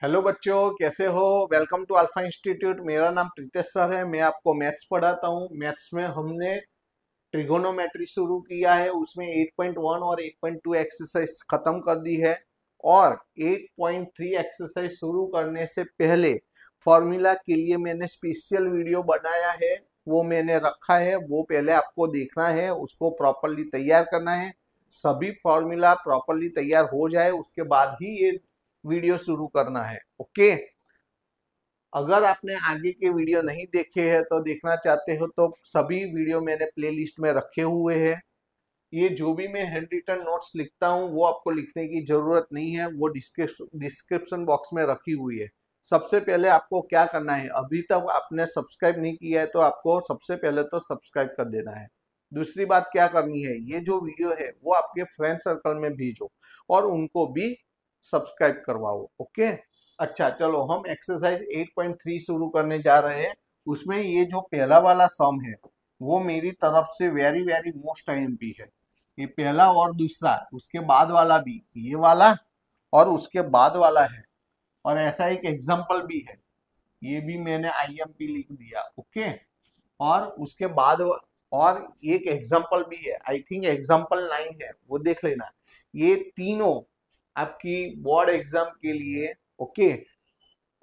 Hello बच्चों, कैसे हो। Welcome to alpha institute. मेरा नाम प्रीतेश सर है। मैं आपको मैथ्स पढ़ाता हूँ। मैथ्स में हमने ट्रिगोनोमेट्री शुरू किया है, उसमें 8.1 और 8.2 एक्सरसाइज खत्म कर दी है। और 8.3 एक्सरसाइज शुरू करने से पहले फॉर्मूला के लिए मैंने स्पेशल वीडियो बनाया है, वो मैंने रखा है। वो पहले आपको देखना है, उसको प्रॉपरली तैयार करना है। सभी फॉर्मूला प्रॉपरली तैयार हो जाए उसके बाद ही ये वीडियो शुरू करना है। ओके। अगर आपने आगे के वीडियो नहीं देखे हैं तो देखना चाहते हो तो सभी वीडियो मैंने प्लेलिस्ट में रखे हुए हैं। ये जो भी मैं हैंड रिटन नोट्स लिखता हूँ वो आपको लिखने की जरूरत नहीं है, वो डिस्क्रिप्शन बॉक्स में रखी हुई है। सबसे पहले आपको क्या करना है, अभी तक आपने सब्सक्राइब नहीं किया है तो आपको सबसे पहले तो सब्सक्राइब कर देना है। दूसरी बात क्या करनी है, ये जो वीडियो है वो आपके फ्रेंड सर्कल में भेजो और उनको भी सब्सक्राइब करवाओ। ओके। अच्छा, चलो हम एक्सरसाइज 8.3 शुरू करने जा रहे हैं। उसमें ये जो पहला वाला सम है वो मेरी तरफ से वेरी वेरी मोस्ट आईएमपी है। ये पहला और दूसरा, उसके बाद वाला भी, ये वाला और उसके बाद वाला है। और ऐसा एक एग्जांपल भी है, ये भी मैंने आईएमपी लिख दिया। ओके। और उसके बाद और एक एग्जांपल भी है, आई थिंक एग्जांपल 9 है, वो देख लेना। ये तीनों आपकी बोर्ड एग्जाम के लिए। ओके।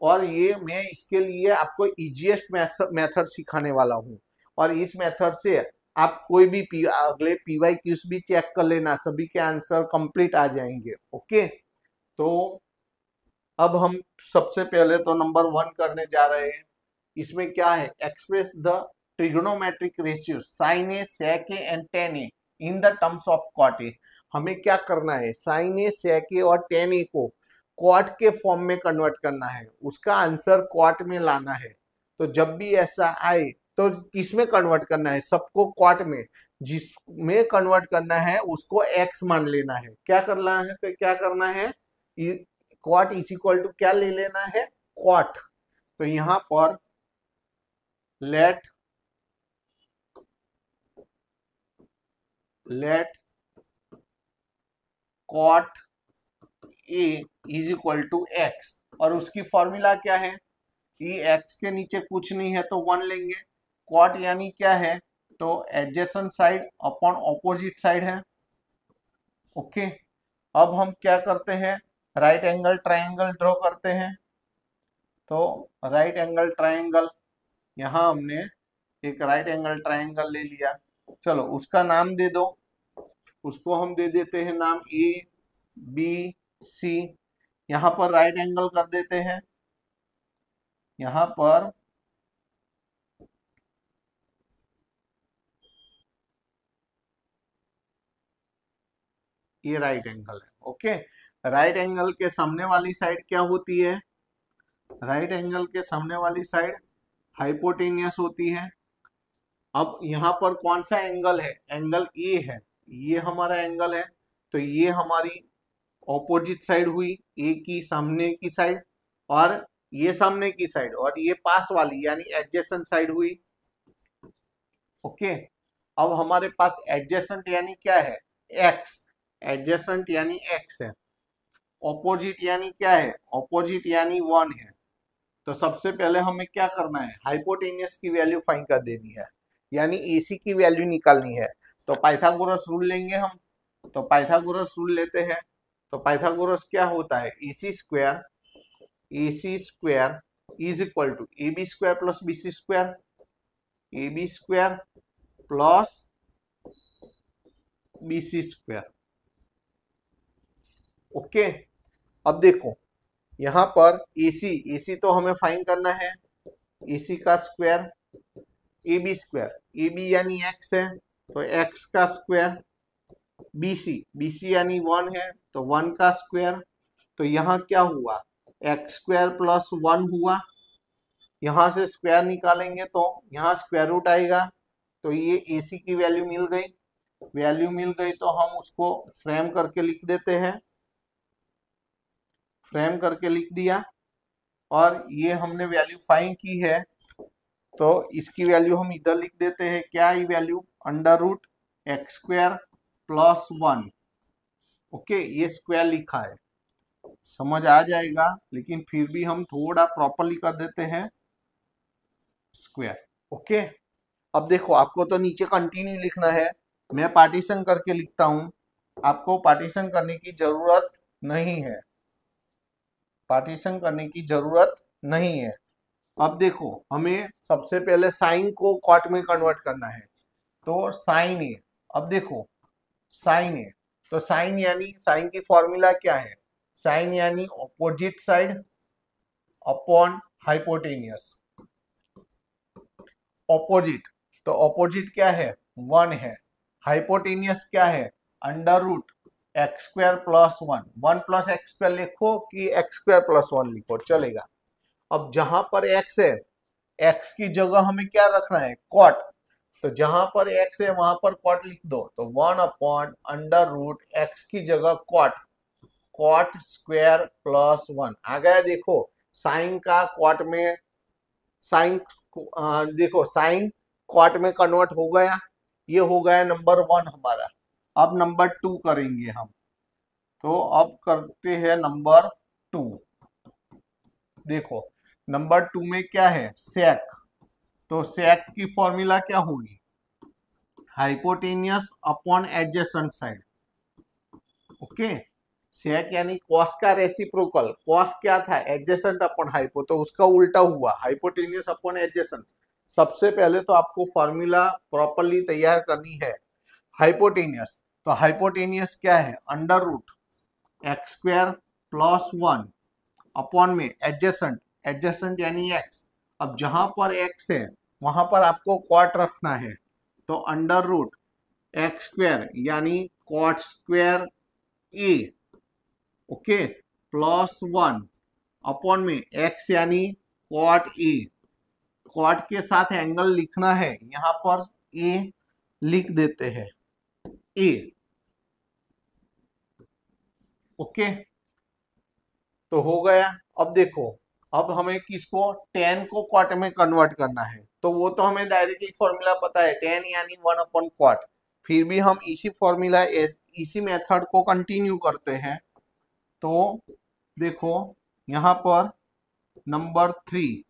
और ये मैं इसके लिए आपको इजीएस्ट मेथड सिखाने वाला हूँ। और इस मेथड से आप कोई भी अगले पीवाई क्यूज भी चेक कर लेना, सभी के आंसर कंप्लीट आ जाएंगे। ओके। तो अब हम सबसे पहले तो नंबर 1 करने जा रहे हैं। इसमें क्या है, express the trigonometric ratio sine A, sec A and tan A in the terms of cot A. हमें क्या करना है, साइन ए, सेक ए और टेन ए को कॉट के फॉर्म में कन्वर्ट करना है, उसका आंसर कॉट में लाना है। तो जब भी ऐसा आए तो किसमें कन्वर्ट करना है, सबको कॉट में। जिसमें कन्वर्ट करना है उसको एक्स मान लेना है। क्या करना है, तो क्या करना है, कॉट इज इक्वल टू क्या ले लेना है, कॉट। तो यहां पर let cot A is equal to x. और उसकी फॉर्मूला क्या है, ये एक्स के नीचे कुछ नहीं है तो 1 लेंगे। कॉट यानी क्या है, तो adjacent side upon opposite side है। ओके। अब हम क्या करते हैं, राइट एंगल ट्राइंगल ड्रॉ करते हैं। तो राइट एंगल ट्राइंगल, यहां हमने एक राइट एंगल ट्राइंगल ले लिया। चलो उसका नाम दे दो, उसको हम दे देते हैं नाम ए बी सी। यहां पर राइट एंगल कर देते हैं, यहां पर ये राइट एंगल है। ओके। राइट एंगल के सामने वाली साइड क्या होती है, राइट एंगल के सामने वाली साइड हाइपोटेनियस होती है। अब यहाँ पर कौन सा एंगल है, एंगल ए है, ये हमारा एंगल है। तो ये हमारी ऑपोजिट साइड हुई, ए की सामने की साइड, और ये सामने की साइड, और ये पास वाली यानी एडजेसेंट साइड हुई। ओके। अब हमारे पास एडजेसेंट यानी क्या है, एक्स। एडजेसेंट यानी एक्स है। ऑपोजिट यानी क्या है, ऑपोजिट यानी 1 है। तो सबसे पहले हमें क्या करना है, हाइपोटेनियस की वैल्यू फाइंड कर देनी है, यानी एसी की वैल्यू निकालनी है। तो पाइथागोरस रूल लेंगे हम। तो पाइथागोरस रूल लेते हैं। तो पाइथागोरस क्या होता है, AC square is equal to A B square plus B C square, A B square plus B C square. Okay. अब देखो यहां पर एसी तो हमें फाइंड करना है, एसी का स्क्वायर, ए बी यानी एक्स है तो एक्स का स्क्वायर, बीसी यानी 1 है तो 1 का स्क्वायर। तो यहाँ क्या हुआ, एक्स स्क्वायर प्लस 1 हुआ। यहां से स्क्वायर निकालेंगे तो यहाँ स्क्वायर रूट आएगा। तो ये एसी की वैल्यू मिल गई। वैल्यू मिल गई तो हम उसको फ्रेम करके लिख देते हैं, फ्रेम करके लिख दिया। और ये हमने वैल्यू फाइंड की है तो इसकी वैल्यू हम इधर लिख देते हैं। क्या ये value, under root x square plus 1। Okay, ये स्क्वायर लिखा है, समझ आ जाएगा, लेकिन फिर भी हम थोड़ा प्रॉपरली कर देते हैं स्क्वायर। ओके, अब देखो आपको तो नीचे कंटिन्यू लिखना है, मैं पार्टीशन करके लिखता हूं, आपको पार्टीशन करने की जरूरत नहीं है, पार्टीशन करने की जरूरत नहीं है। अब देखो हमें सबसे पहले साइन को कॉट में कन्वर्ट करना है, तो साइन ए। अब देखो साइन ए, तो साइन यानी साइन की फॉर्मूला क्या है, साइन यानी opposite side upon hypotenuse. Opposite, तो ऑपोजिट क्या है, 1 है। हाइपोटेनियस क्या है, under root x square plus 1। 1 plus x square लिखो कि एक्स स्क्वायर प्लस 1 लिखो, चलेगा। अब जहां पर एक्स है, एक्स की जगह हमें क्या रखना है, कॉट, तो जहां पर एक्स है वहां पर कॉट लिख दो, तो 1 अपॉन अंडर रूट एक्स की जगह कॉट, कॉट स्क्वायर प्लस 1 आ गया। देखो साइन का कॉट में, साइन देखो साइन कॉट में कन्वर्ट हो गया, ये हो गया नंबर 1 हमारा। अब नंबर 2 करेंगे हम, तो अब करते हैं नंबर 2। देखो नंबर 2 में क्या है, सेक, तो सेक की फॉर्मूला क्या होगी, hypotenuse upon adjacent side. Okay, sec यानी कॉस का रेसिप्रोकल, कॉस क्या था, एडजेसेंट अपॉन हाइपो, तो उसका उल्टा हुआ हाइपोटेनियस अपॉन एडजेसेंट। सबसे पहले तो आपको फॉर्मूला प्रॉपरली तैयार करनी है। हाइपोटेनियस, तो हाइपोटेनियस क्या है, under root x square plus 1 upon में एडजेसेंट, एडजेसेंट यानी एक्स। अब जहां पर एक्स है वहां पर आपको कॉट रखना है, तो अंडर रूट एक्स स्क्वायर यानी कॉट स्क्वायर ए, ओके, प्लस 1 अपॉन में एक्स यानी कॉट ए। कॉट के साथ एंगल लिखना है, यहां पर ए लिख देते हैं, ए। ओके, तो हो गया। अब देखो अब हमें किसको, टेन को क्वाट में कन्वर्ट करना है, तो वो तो हमें डायरेक्टली फॉर्मूला पता है, टेन यानी 1 अपॉन क्वाट। फिर भी हम इसी फॉर्मूला, इसी मेथड को कंटिन्यू करते हैं। तो देखो यहाँ पर नंबर 3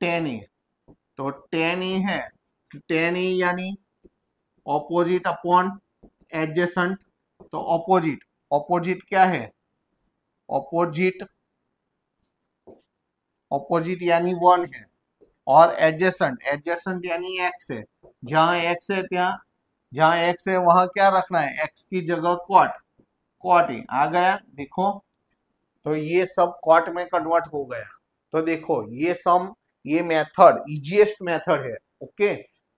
टेन ए, तो टेन ए है, टेन ए यानी ऑपोजिट अपॉन एडजेसेंट, तो ऑपोजिट, ऑपोजिट क्या है, ऑपोजिट, ऑपोजिट यानी 1 है, और एडजेसेंट, एडजेसेंट यानी एक्स है। जहां एक्स है ત્યાં, जहां एक्स है वहां क्या रखना है, एक्स की जगह कॉट, कॉट ही आ गया। देखो तो ये सब कॉट में कन्वर्ट हो गया। तो देखो ये सम, ये मेथड इजीएस्ट मेथड है। ओके,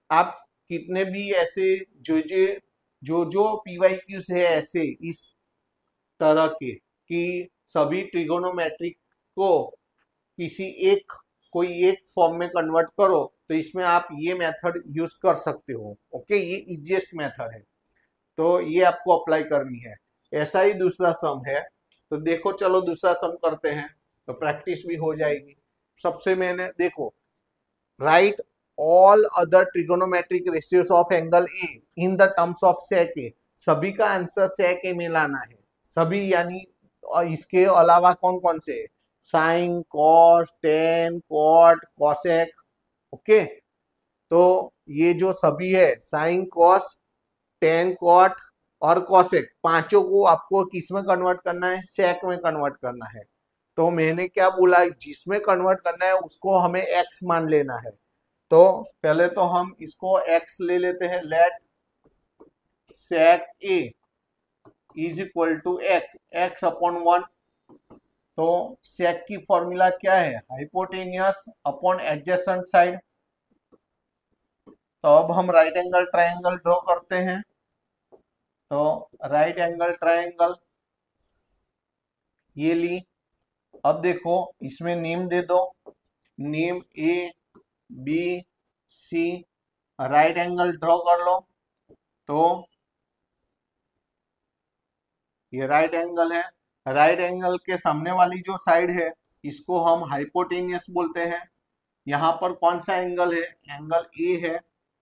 आप कितने भी ऐसे जो पीवाईक्यूज है ऐसे इस तरह के, कि सभी ट्रिगोनोमेट्रिक को किसी एक, कोई एक फॉर्म में कन्वर्ट करो, तो इसमें आप ये मेथड यूज कर सकते हो। ओके, ये इजीएस्ट मेथड है, तो ये आपको अप्लाई करनी है। ऐसा ही दूसरा सम है, तो देखो चलो दूसरा सम करते हैं, तो प्रैक्टिस भी हो जाएगी। सबसे मैंने देखो, right all other trigonometric ratios of angle A in the terms of sec A. सभी का आंसर सेक ए में लाना है, सभी यानी इसके अलावा कौन कौन से, sine, cos, tan, cot, cosec. Okay, तो ये जो सभी है साइन, कॉस, टेन, कॉट और कॉसेक, पांचों को आपको किस में कन्वर्ट करना है, सेक में कन्वर्ट करना है। तो मैंने क्या बोला, जिसमें कन्वर्ट करना है उसको हमें एक्स मान लेना है। तो पहले तो हम इसको एक्स ले लेते हैं, let sec A is equal to x, x upon 1। तो सेक की फॉर्मूला क्या है, हाइपोटेनियस अपॉन एडजेसेंट साइड। तो अब हम राइट एंगल ट्रायंगल ड्रॉ करते हैं। तो राइट एंगल ट्रायंगल ये ली। अब देखो इसमें नेम दे दो, name A B C, right angle draw कर लो। तो ये राइट एंगल है, राइट एंगल के सामने वाली जो साइड है इसको हम हाइपोटेनियस बोलते हैं। यहाँ पर कौन सा एंगल है, एंगल ए है,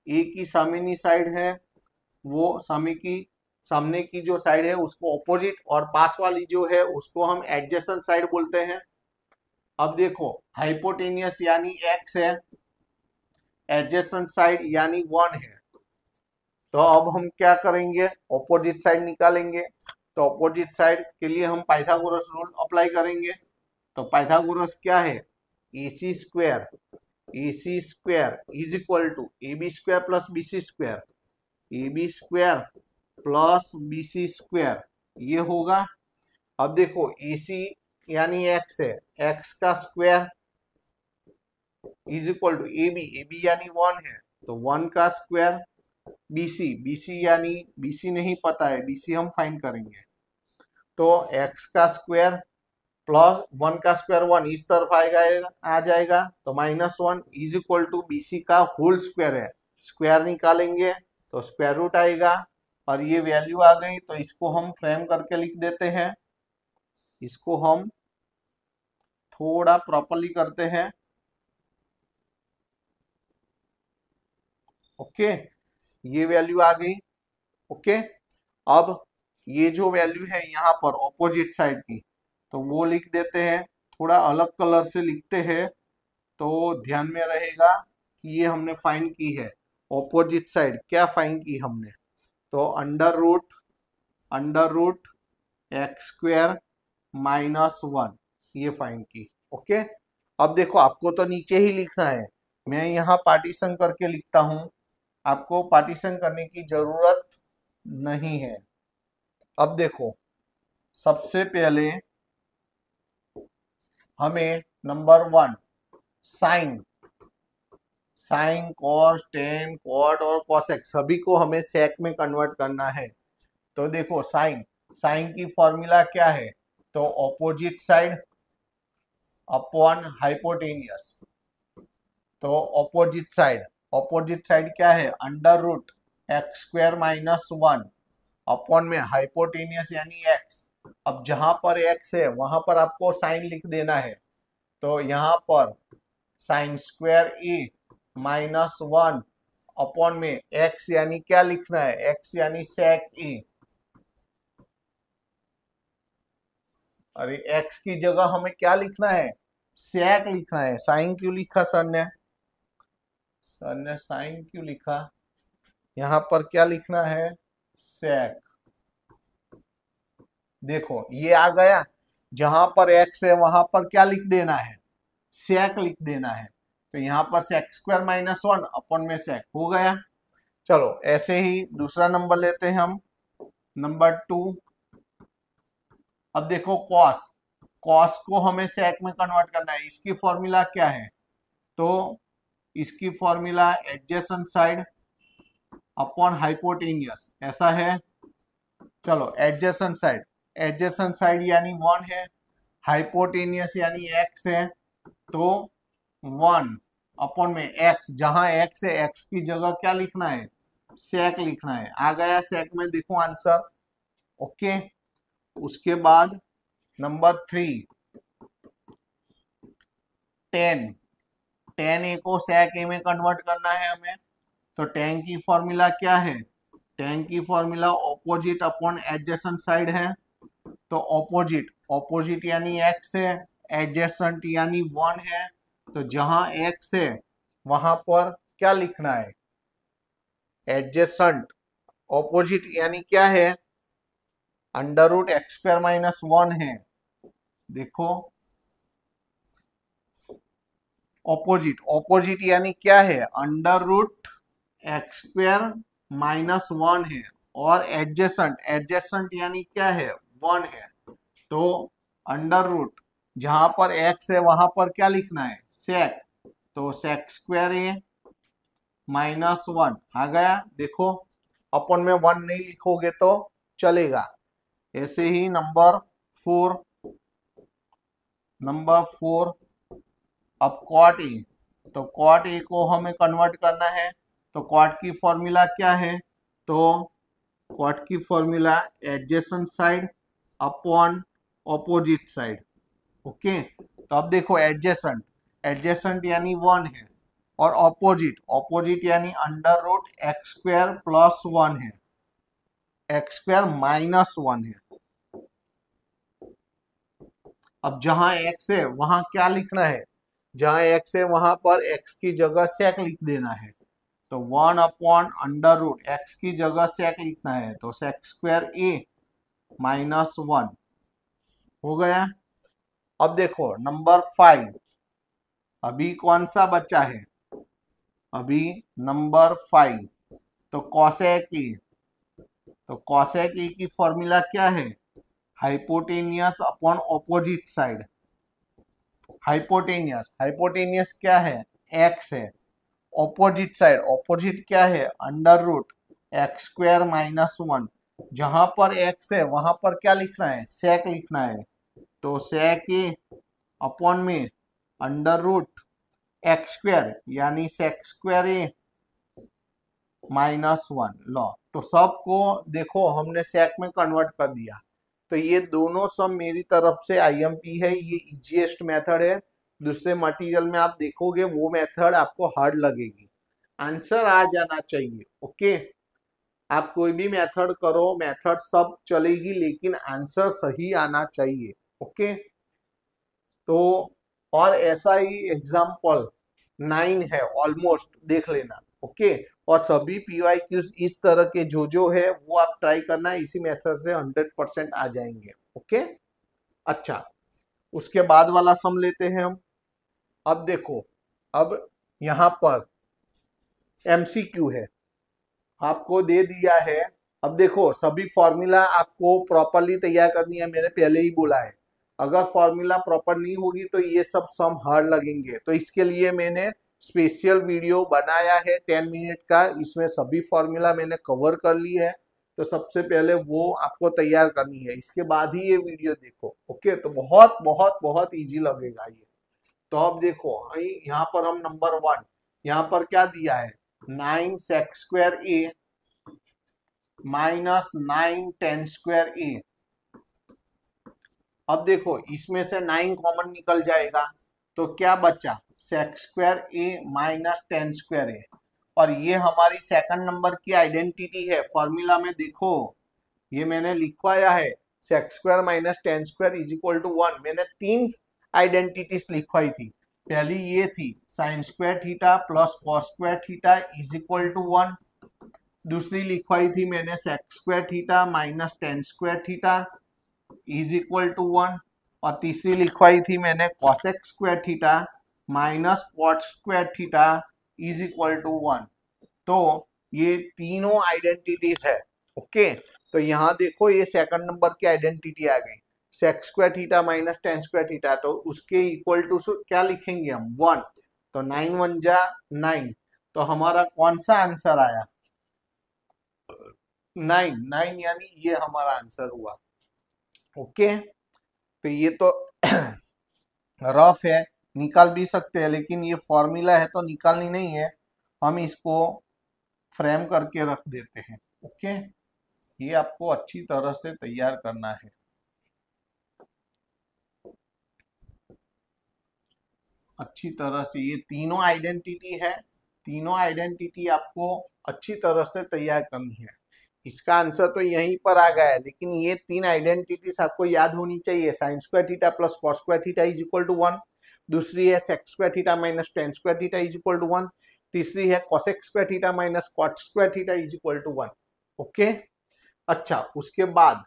ए की सामने साइड है वो सामने की सामने की जो साइड है उसको ऑपोजिट और पास वाली जो है उसको हम एडजेसेंट साइड बोलते हैं। अब देखो हाइपोटेनियस यानी x है, एडजेसेंट साइड यानी 1 है। तो अब हम क्या करेंगे, ऑपोजिट साइड निकालेंगे। तो ऑपोजिट साइड के लिए हम पाइथागोरस रूल अप्लाई करेंगे। तो पाइथागोरस क्या है, AC square is equal to AB square plus BC square, AB square plus BC square, ये होगा। अब देखो AC यानी x है, x का square is equal to AB यानी 1 है तो 1 का स्क्वायर, BC यानी BC नहीं पता है, BC हम फाइंड करेंगे। तो x का स्क्वायर प्लस 1 का स्क्वायर 1 इस तरफ आ जाएगा तो -1 इज इक्वल टू BC का होल स्क्वायर है, स्क्वायर निकालेंगे तो स्क्वायर रूट आएगा और ये वैल्यू आ गई। तो इसको हम फ्रेम करके लिख देते हैं, इसको हम थोड़ा प्रॉपर्ली करते हैं। ओके, ये वैल्यू आ गई। ओके, अब ये जो वैल्यू है यहाँ पर ऑपोजिट साइड की, तो वो लिख देते हैं, थोड़ा अलग कलर से लिखते हैं तो ध्यान में रहेगा कि ये हमने फाइंड की है। ऑपोजिट साइड क्या फाइंड की हमने, तो अंडर रूट एक्स स्क्वायर -1 ये फाइंड की। ओके, अब देखो आपको तो नीचे ही लिखना है, मैं यहाँ पार्टीशन करके लिखता हूँ, आपको पार्टीशन करने की जरूरत नहीं है। अब देखो सबसे पहले हमें number 1 sine cos tan cot और कॉसेक सभी को हमें सेक में कन्वर्ट करना है। तो देखो साइन की फॉर्मूला क्या है, तो ऑपोजिट साइड अपॉन हाइपोटेनियस। तो ऑपोजिट साइड क्या है, under root x square -1 upon में हाइपोटेनियस यानी x। अब जहां पर x है वहां पर आपको साइन लिख देना है, तो यहाँ पर साइन स्क्वायर a -1 अपॉन में x यानी क्या लिखना है, x यानी सेक a। अरे x की जगह हमें क्या लिखना है, सेक लिखना है। साइन क्यों लिखा सर ने साइन क्यों लिखा, यहाँ पर क्या लिखना है, सेक। देखो ये आ गया, जहां पर x है वहां पर क्या लिख देना है, सेक लिख देना है। तो यहाँ पर सेक स्क्वायर -1 अपॉन में सेक हो गया। चलो ऐसे ही दूसरा नंबर लेते हैं हम, नंबर 2। अब देखो कॉस को हमें सेक में कन्वर्ट करना है, इसकी फॉर्मूला क्या है, तो इसकी formula adjacent side upon hypotenuse ऐसा है। चलो एडजेसेंट साइड यानी 1 है, हाइपोटेनियस यानी x है, तो 1 अपॉन में x, जहां x है x की जगह क्या लिखना है, सेक लिखना है। आ गया सेक में, देखो आंसर। ओके, उसके बाद नंबर 3 टेन ए को सेक ए में कन्वर्ट करना है हमें। तो टेन की फॉर्मूला क्या है, टेन की formula opposite upon adjacent side है। तो ऑपोजिट यानी x है, एडजेसेंट यानी 1 है, तो जहां x है वहां पर क्या लिखना है, एडजेसेंट। ऑपोजिट यानी क्या है, अंडर रूट एक्स स्क्वायर -1 है। देखो ऑपोजिट यानी क्या है, अंडर रूट एक्स स्क्वायर -1 है, और एडजेसेंट यानी क्या है, 1 है। तो अंडर रूट जहां पर x है वहां पर क्या लिखना है, सेक। तो सेक स्क्वायर ए -1 आ गया। देखो अपन में 1 नहीं लिखोगे तो चलेगा। ऐसे ही नंबर 4 अब कॉट ए, तो कॉट ए को हमें कन्वर्ट करना है। तो कॉट की फॉर्मूला क्या है, तो कॉट की formula adjacent side upon opposite side. Okay, तो अब देखो एडजेसेंट यानी 1 है, और ऑपोजिट यानी अंडर रूट एक्स स्क्वायर +1 है। एक्स स्क्वायर माइनस 1 है। अब जहां एक्स है वहां क्या लिखना है, जहां एक्स है वहां पर एक्स की जगह सेक लिख देना है। तो 1/√, एक्स की जगह सेक लिखना है, तो सेक स्क्वायर ए माइनस 1 हो गया। अब देखो नंबर 5, अभी कौन सा बचा है, अभी नंबर 5, तो कॉसेक ए, तो कॉसेक ए की फॉर्मूला क्या है, hypotenuse upon opposite side. Hypotenuse, hypotenuse क्या है, एक्स है, ऑपोजिट साइड, ऑपोजिट क्या है, √x स्क्वायर माइनस 1। जहां पर x है वहां पर क्या लिखना है, सेक लिखना है, तो सेक ए अपॉन में √x स्क्वायर यानी सेक स्क्वायर ए माइनस 1 लो। तो सबको देखो हमने सेक में कन्वर्ट कर दिया। तो ये दोनों सम मेरी तरफ से आईएमपी है, ये इजीएस्ट मेथड है। दूसरे मटेरियल में आप देखोगे वो मेथड आपको हार्ड लगेगी। आंसर आ जाना चाहिए, ओके। आप कोई भी मेथड करो, मेथड सब चलेगी, लेकिन आंसर सही आना चाहिए, ओके। तो और ऐसा ही एग्जाम्पल 9 है, ऑलमोस्ट देख लेना, ओके। और सभी पीवाईक्यूज इस तरह के जो है वो आप ट्राई करना, इसी मेथड से 100% आ जाएंगे, ओके। अच्छा, उसके बाद वाला सम लेते हैं हम। अब देखो, अब यहां पर एमसीक्यू है, आपको दे दिया है। अब देखो सभी फॉर्मूला आपको प्रॉपरली तैयार करनी है, मैंने पहले ही बोला है। अगर फॉर्मूला प्रॉपर नहीं होगी तो ये सब सम हार्ड लगेंगे। तो इसके लिए मैंने स्पेशल वीडियो बनाया है 10 मिनट का, इसमें सभी फॉर्मूला मैंने कवर कर ली है। तो सबसे पहले वो आपको तैयार करनी है, इसके बाद ही ये वीडियो देखो, ओके। तो बहुत बहुत बहुत ईजी लगेगा ये। तो अब देखो यहाँ पर हम नंबर 1, यहाँ पर क्या दिया है, 9 सेक square A minus 9 ten square A. अब देखो इसमें से 9 कॉमन निकल जाएगा, तो क्या बचा, sec square A minus tan square A. और ये हमारी सेकंड नंबर की आइडेंटिटी है। फॉर्मूला में देखो ये मैंने लिखवाया है, sec square minus tan square is equal to 1। मैंने 3 आइडेंटिटीज लिखवाई थी। पहली ये थी sine square theta plus cos square theta is equal to 1। दूसरी लिखवाई थी मैंने sec square theta minus tan square theta is equal to 1। और तीसरी लिखवाई थी मैंने cosec square theta minus cot square theta is equal to 1। तो ये तीनों आइडेंटिटीज है, ओके। तो यहाँ देखो ये सेकंड नंबर की आइडेंटिटी आ गई, sec square theta minus tan square theta, तो उसके इक्वल टू क्या लिखेंगे हम, 1। तो 9 1 जा 9। तो हमारा कौन सा आंसर आया, 9 9, यानी ये हमारा आंसर हुआ, ओके। तो ये तो रफ है, निकाल भी सकते हैं, लेकिन ये फॉर्मूला है तो निकालनी नहीं है, हम इसको फ्रेम करके रख देते हैं, ओके। ये आपको अच्छी तरह से तैयार करना है। अच्छी तरह से ये तीनों आइडेंटिटी है, तीनों आइडेंटिटी आपको अच्छी तरह से तैयार करनी है। इसका आंसर तो यहीं पर आ गया है, लेकिन ये 3 आइडेंटिटीज आपको याद होनी चाहिए। Sine square theta plus cos square theta is equal to 1। दूसरी है sec square theta minus tan square theta is equal to 1। तीसरी है cosec square theta minus cot square theta is equal to 1, okay. अच्छा, उसके बाद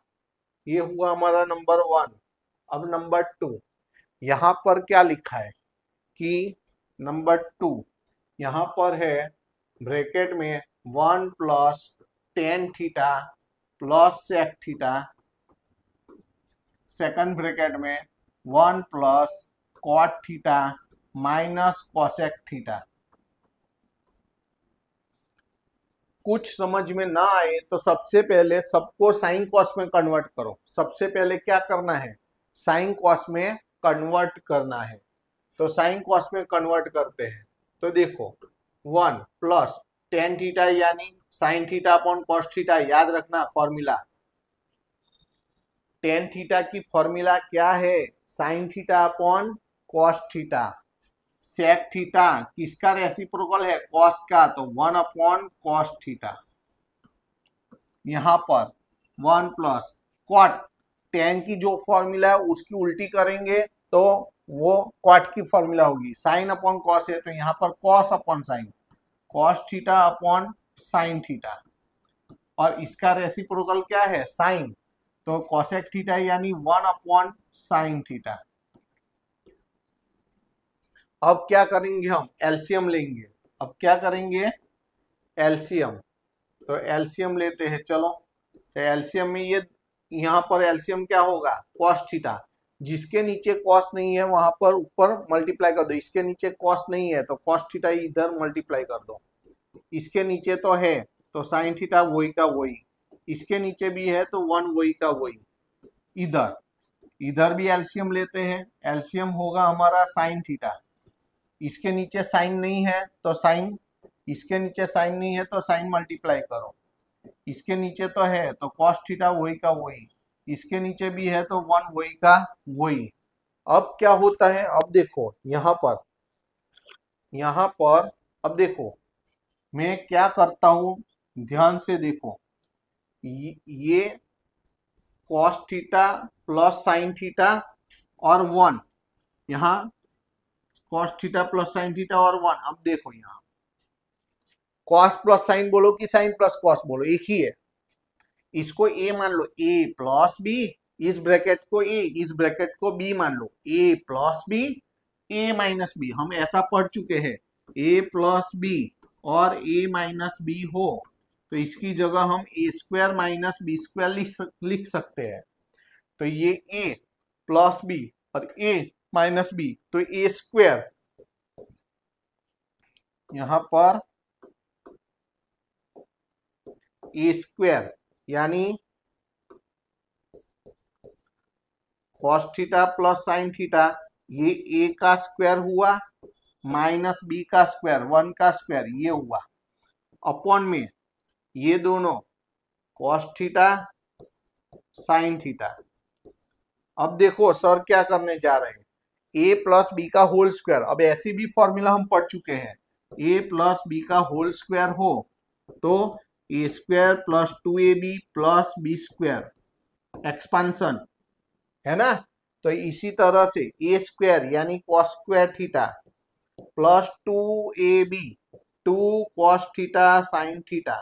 ये हुआ हमारा नंबर 1। अब नंबर 2, यहाँ पर क्या लिखा है कि नंबर 2 यहाँ पर है ब्रैकेट में 1 plus tan theta plus sec theta, second bracket में 1 plus cot theta minus cosec theta. कुछ समझ में ना आए तो सबसे पहले सबको साइन कॉस में कन्वर्ट करो। सबसे पहले क्या करना है, साइन कॉस में कन्वर्ट करना है। तो साइन कॉस में कन्वर्ट करते हैं, तो देखो 1 प्लस टेन थीटा यानी sine theta upon cos theta, याद रखना फॉर्मूला। टेन थीटा की फॉर्मूला क्या है, sine theta upon cos theta. Sec theta किसका रेसिप्रोकल है, कॉस का, तो 1 अपॉन कॉस थीटा। यहां पर 1 प्लस क्वाट, टेन की जो फॉर्मूला है उसकी उल्टी करेंगे तो वो क्वाट की फॉर्मूला होगी, साइन अपॉन कॉस है तो यहाँ पर cos upon sine, cos theta upon sine theta, और इसका रेसिप्रोकल क्या है साइन, तो कॉसेक थीटा यानी 1 अपॉन साइन थीटा। अब क्या करेंगे हम एलसीएम लेंगे, अब क्या करेंगे एलसीएम, तो एलसीएम लेते हैं चलो, तो एलसीएम में ये यहाँ पर एलसीएम क्या होगा कॉस थीटा, जिसके नीचे कॉस नहीं है वहां पर ऊपर मल्टीप्लाई कर दो, इसके नीचे कॉस नहीं है तो कॉस थीटा इधर मल्टीप्लाई कर दो, इसके नीचे तो है तो साइन थीटा वही का वही, इसके नीचे भी है तो 1 वही का वही, इधर इधर भी एलसीएम लेते हैं, एलसीएम होगा हमारा साइन थीटा, इसके नीचे साइन नहीं है तो साइन, इसके नीचे साइन नहीं है तो साइन मल्टीप्लाई करो, इसके नीचे तो है तो कॉस थीटा वही का वही, इसके नीचे भी है तो 1 वही का वही। अब क्या होता है, अब देखो यहाँ पर अब देखो मैं क्या करता हूं, ध्यान से देखो, ये cos theta plus sign theta और 1, यहाँ cos theta plus sign theta और 1, अब देखो यहाँ कॉस प्लस साइन बोलो कि साइन प्लस कॉस बोलो एक ही है, इसको ए मान लो ए प्लस बी, इस ब्रैकेट को ए इस ब्रैकेट को बी मान लो, ए plus B A minus B, हम ऐसा पढ़ चुके हैं ए प्लस बी और ए माइनस बी हो तो इसकी जगह हम ए स्क्वायर माइनस बी स्क्वायर लिख सकते हैं, तो ये ए प्लस बी और ए माइनस बी तो ए स्क्वायर, यहां पर ए स्क्वायर यानी cos theta plus sine theta, ये ए का स्क्वायर हुआ माइनस बी का स्क्वायर 1 का स्क्वायर ये हुआ, अपॉन में ये दोनों कॉस थीटा साइन थीटा। अब देखो सर क्या करने जा रहे हैं, ए प्लस बी का होल स्क्वायर, अब ऐसी भी फॉर्मूला हम पढ़ चुके हैं, ए प्लस बी का होल स्क्वायर हो तो A square plus 2ab plus B square expansion है ना, तो इसी तरह से ए स्क्वायर यानी cos square theta plus 2ab 2 cos theta sine theta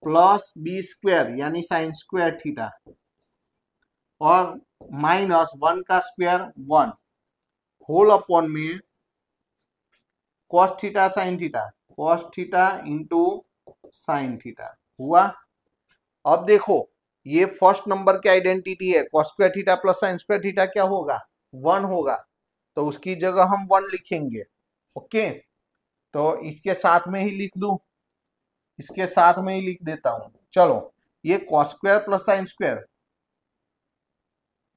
plus B square यानी साइन स्क्वायर थीटा और माइनस 1 का स्क्वायर 1 होल अपॉन में cos theta sine theta, cos theta into sine theta हुआ। अब देखो ये फर्स्ट नंबर की आइडेंटिटी है, cos square theta plus sine square theta क्या होगा 1 होगा, तो उसकी जगह हम 1 लिखेंगे, ओके, तो इसके साथ में ही लिख दूं, इसके साथ में ही लिख देता हूं, चलो ये cos square plus sine square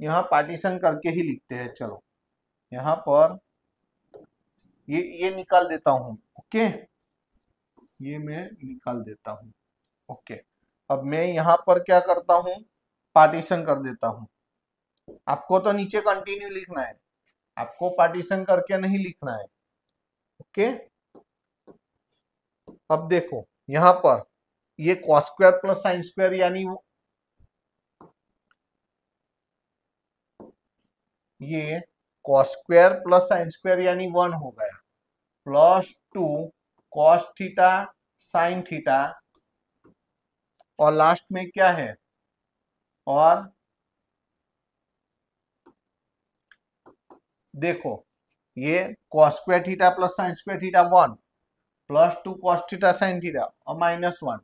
यहां पार्टीशन करके ही लिखते हैं, चलो यहां पर ये निकाल देता हूं, ओके, ये मैं निकाल देता हूं, ओके, अब मैं यहां पर क्या करता हूं पार्टीशन कर देता हूं, आपको तो नीचे कंटिन्यू लिखना है, आपको पार्टीशन करके नहीं लिखना है, ओके। अब देखो यहां पर ये cos square plus sine square यानी ये cos square plus sine square यानी 1 हो गया plus 2 cos theta sine theta और लास्ट में क्या है, और देखो ये cos square theta plus sine square theta 1 plus 2 cos theta sine theta और minus 1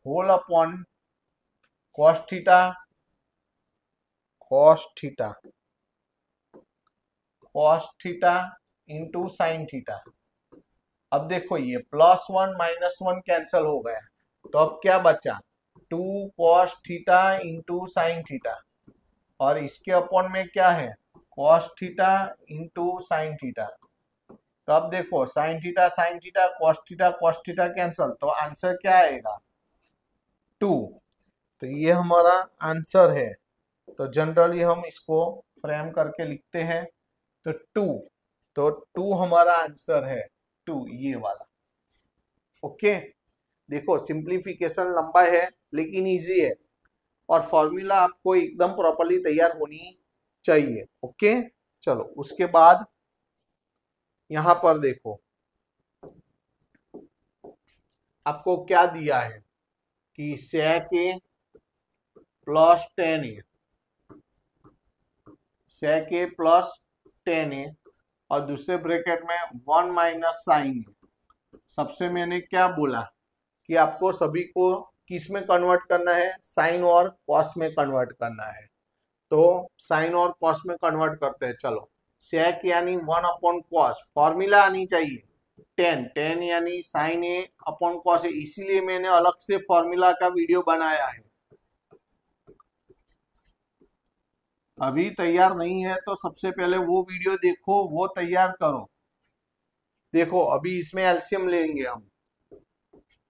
whole upon cos theta into sine theta. अब देखो ये प्लस 1 माइनस 1 कैंसल हो गया तो अब क्या बचा 2 cos theta into sine theta और इसके अपॉन में क्या है cos theta into sine theta, तो अब देखो sign theta cos theta cancel, तो आंसर क्या आएगा 2, तो ये हमारा आंसर है, तो जनरली हम इसको फ्रेम करके लिखते हैं तो 2, तो 2 हमारा आंसर है 2 ये वाला, ओके। देखो सिंप्लीफिकेशन लंबा है लेकिन इजी है, और फॉर्मूला आपको एकदम प्रॉपरली तैयार होनी चाहिए। ओके, चलो उसके बाद यहां पर देखो आपको क्या दिया है कि sec a plus 10a, sec a plus 10a, और दूसरे ब्रैकेट में 1 माइनस साइन ए। सबसे मैंने क्या बोला कि आपको सभी को किस में कन्वर्ट करना है, साइन और कॉस में कन्वर्ट करना है। तो साइन और कॉस में कन्वर्ट करते हैं। चलो सेक यानी 1/cos, फॉर्मूला आनी चाहिए 10 यानी sign A upon cos A, इसीलिए मैंने अलग से फॉर्मूला का वीडियो बनाया है। अभी तैयार नहीं है तो सबसे पहले वो वीडियो देखो, वो तैयार करो। देखो अभी इसमें एलसीएम लेंगे हम,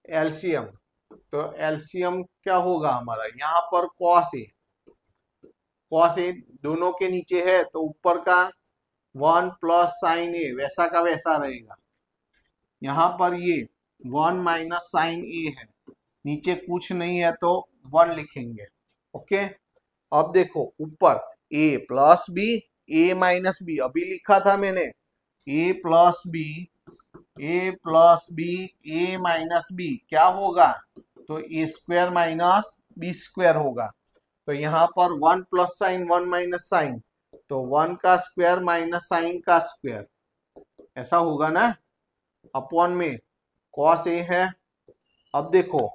एलसीएम। तो एलसीएम क्या होगा हमारा, यहाँ पर कॉस ए, कॉस ए दोनों के नीचे है तो ऊपर का 1 प्लस साइन ए वैसा का वैसा रहेगा। यहाँ पर ये 1 माइनस साइन ए है, नीचे कुछ नहीं है तो 1 लिखेंगे। ओके, अब देखो ऊपर a plus B, A minus B, अभी लिखा था मैंने a plus B, A plus B, A minus B क्या होगा, तो A square minus B square होगा। तो यहाँ पर 1 प्लस साइन 1 माइनस साइन, तो 1 का स्क्वायर माइनस साइन का स्क्वायर, ऐसा होगा ना, अपॉन में कॉस ए है। अब देखो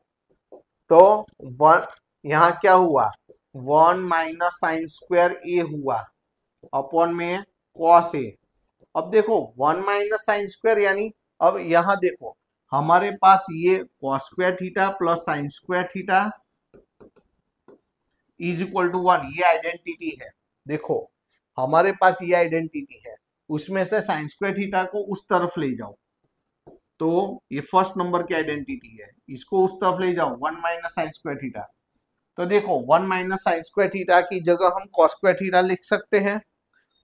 तो 1 यहाँ क्या हुआ, 1 माइनस साइन स्क्वायर ए हुआ अपॉन में कॉस ए। अब देखो 1 माइनस साइन स्क्वायर यानी, अब यहाँ देखो हमारे पास ये cos square theta plus sine square theta is equal to 1, ये आइडेंटिटी है। देखो हमारे पास ये आइडेंटिटी है, उसमें से साइन स्क्वायर थीटा को उस तरफ ले जाओ, तो ये फर्स्ट नंबर की आइडेंटिटी है, इसको उस तरफ ले जाओ 1 माइनस साइन स्क्वायर थीटा। तो देखो 1 माइनस साइन स्क्वायर थीटा की जगह हम कॉस स्क्वायर थीटा लिख सकते हैं।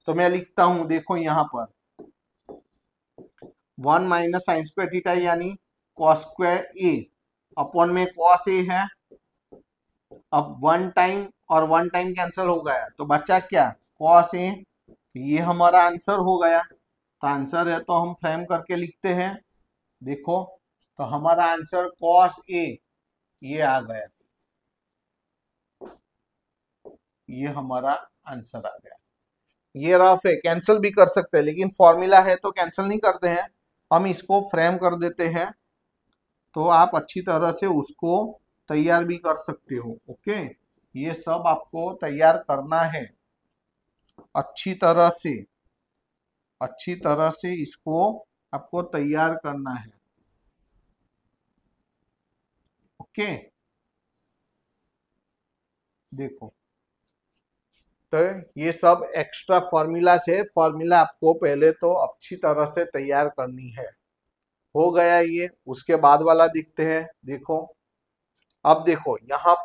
तो मैं लिखता हूं, देखो यहाँ पर 1 माइनस साइन स्क्वायर थीटा यानी कॉस स्क्वायर ए अपॉन में कॉस ए है। अब 1 टाइम और 1 टाइम कैंसिल हो गया तो बचा क्या, कॉस ए। ये हमारा आंसर हो गया। तो आंसर है तो हम फ्रेम करके लिखते हैं। देखो तो हमारा आंसर कॉस ए ये आ गया, ये हमारा आंसर आ गया। ये रफ है, कैंसिल भी कर सकते हैं, लेकिन फॉर्मूला है तो कैंसिल नहीं करते हैं, हम इसको फ्रेम कर देते हैं। तो आप अच्छी तरह से उसको तैयार भी कर सकते हो। ओके, ये सब आपको तैयार करना है अच्छी तरह से, अच्छी तरह से इसको आपको तैयार करना है। ओके, देखो तो ये सब एक्स्ट्रा फॉर्मूला से, फॉर्मूला आपको पहले तो अच्छी तरह से तैयार करनी है। हो गया ये, उसके बाद वाला दिखते हैं। देखो अब देखो यहाँ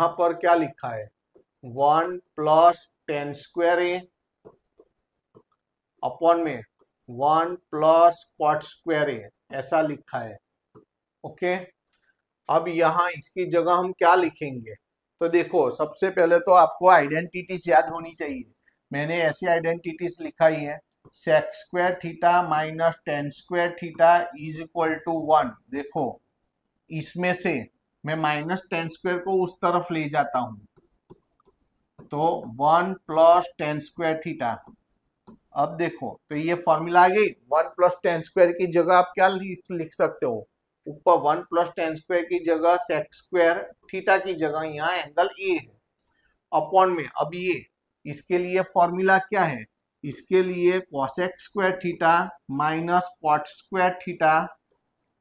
पर क्या लिखा है, 1 प्लस 10 स्क्वायर ए अपॉन में 1 प्लस कॉट स्क्वायर ए, ऐसा लिखा है। ओके, अब यहाँ इसकी जगह हम क्या लिखेंगे, तो देखो सबसे पहले तो आपको आइडेंटिटीज याद होनी चाहिए। मैंने ऐसी आइडेंटिटीज लिखाई है, sec square theta minus 10 square theta is equal to 1। देखो इसमें से मैं माइनस 10 स्क्वायर को उस तरफ ले जाता हूं, तो 1 प्लस 10 स्क्वायर थीटा। अब देखो तो ये फॉर्मूला आ गई, 1 प्लस 10 स्क्वायर की जगह आप क्या लिख सकते हो, ऊपर 1 प्लस 10 स्क्वायर की जगह सेक स्क्वायर थीटा की जगह यहाँ एंगल ए है अपॉन में। अब ये इसके लिए फॉर्मूला क्या है, इसके लिए cosec square theta minus cot square theta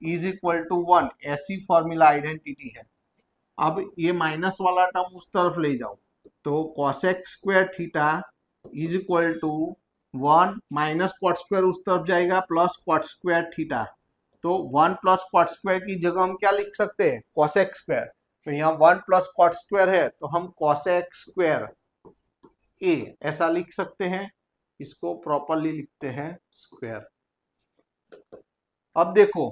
is equal to 1, ऐसी फॉर्मूला आइडेंटिटी है। अब ये माइनस वाला टर्म उस तरफ ले जाओ, तो cosec square theta is equal to 1 minus cot square उस तरफ जाएगा प्लस कॉट स्क्वायर थीटा। तो 1 प्लस कॉट स्क्वायर की जगह हम क्या लिख सकते हैं, कॉसेक स्क्वायर। तो यहाँ 1 प्लस कॉट स्क्वायर है तो हम कॉसेक स्क्वायर ए ऐसा लिख सकते हैं, इसको प्रॉपरली लिखते हैं स्क्वायर। अब देखो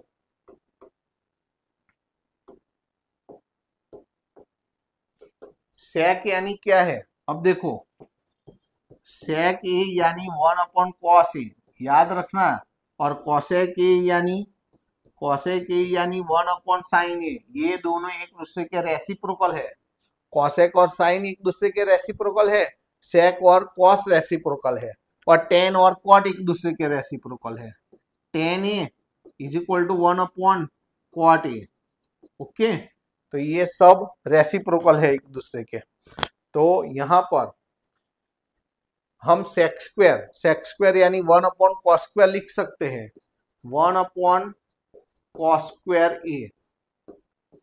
सेक यानी क्या है, अब देखो सेक ए यानी 1 अपॉन कॉस ए, याद रखना। और कॉसेक ए यानी 1 अपॉन साइन ए, ये दोनों एक दूसरे के रेसिप्रोकल है। कॉसेक और साइन एक दूसरे के रेसिप्रोकल है, सेक और कॉस रेसिप्रोकल है, और टेन और कॉट एक दूसरे के रेसिप्रोकल है। Tan A is equal to 1 upon cot A. Okay, तो ये सब रेसिप्रोकल है एक दूसरे के। तो यहां पर हम सेक स्क्वायर यानी 1 अपॉन कॉस स्क्वायर लिख सकते हैं। 1 upon cos square A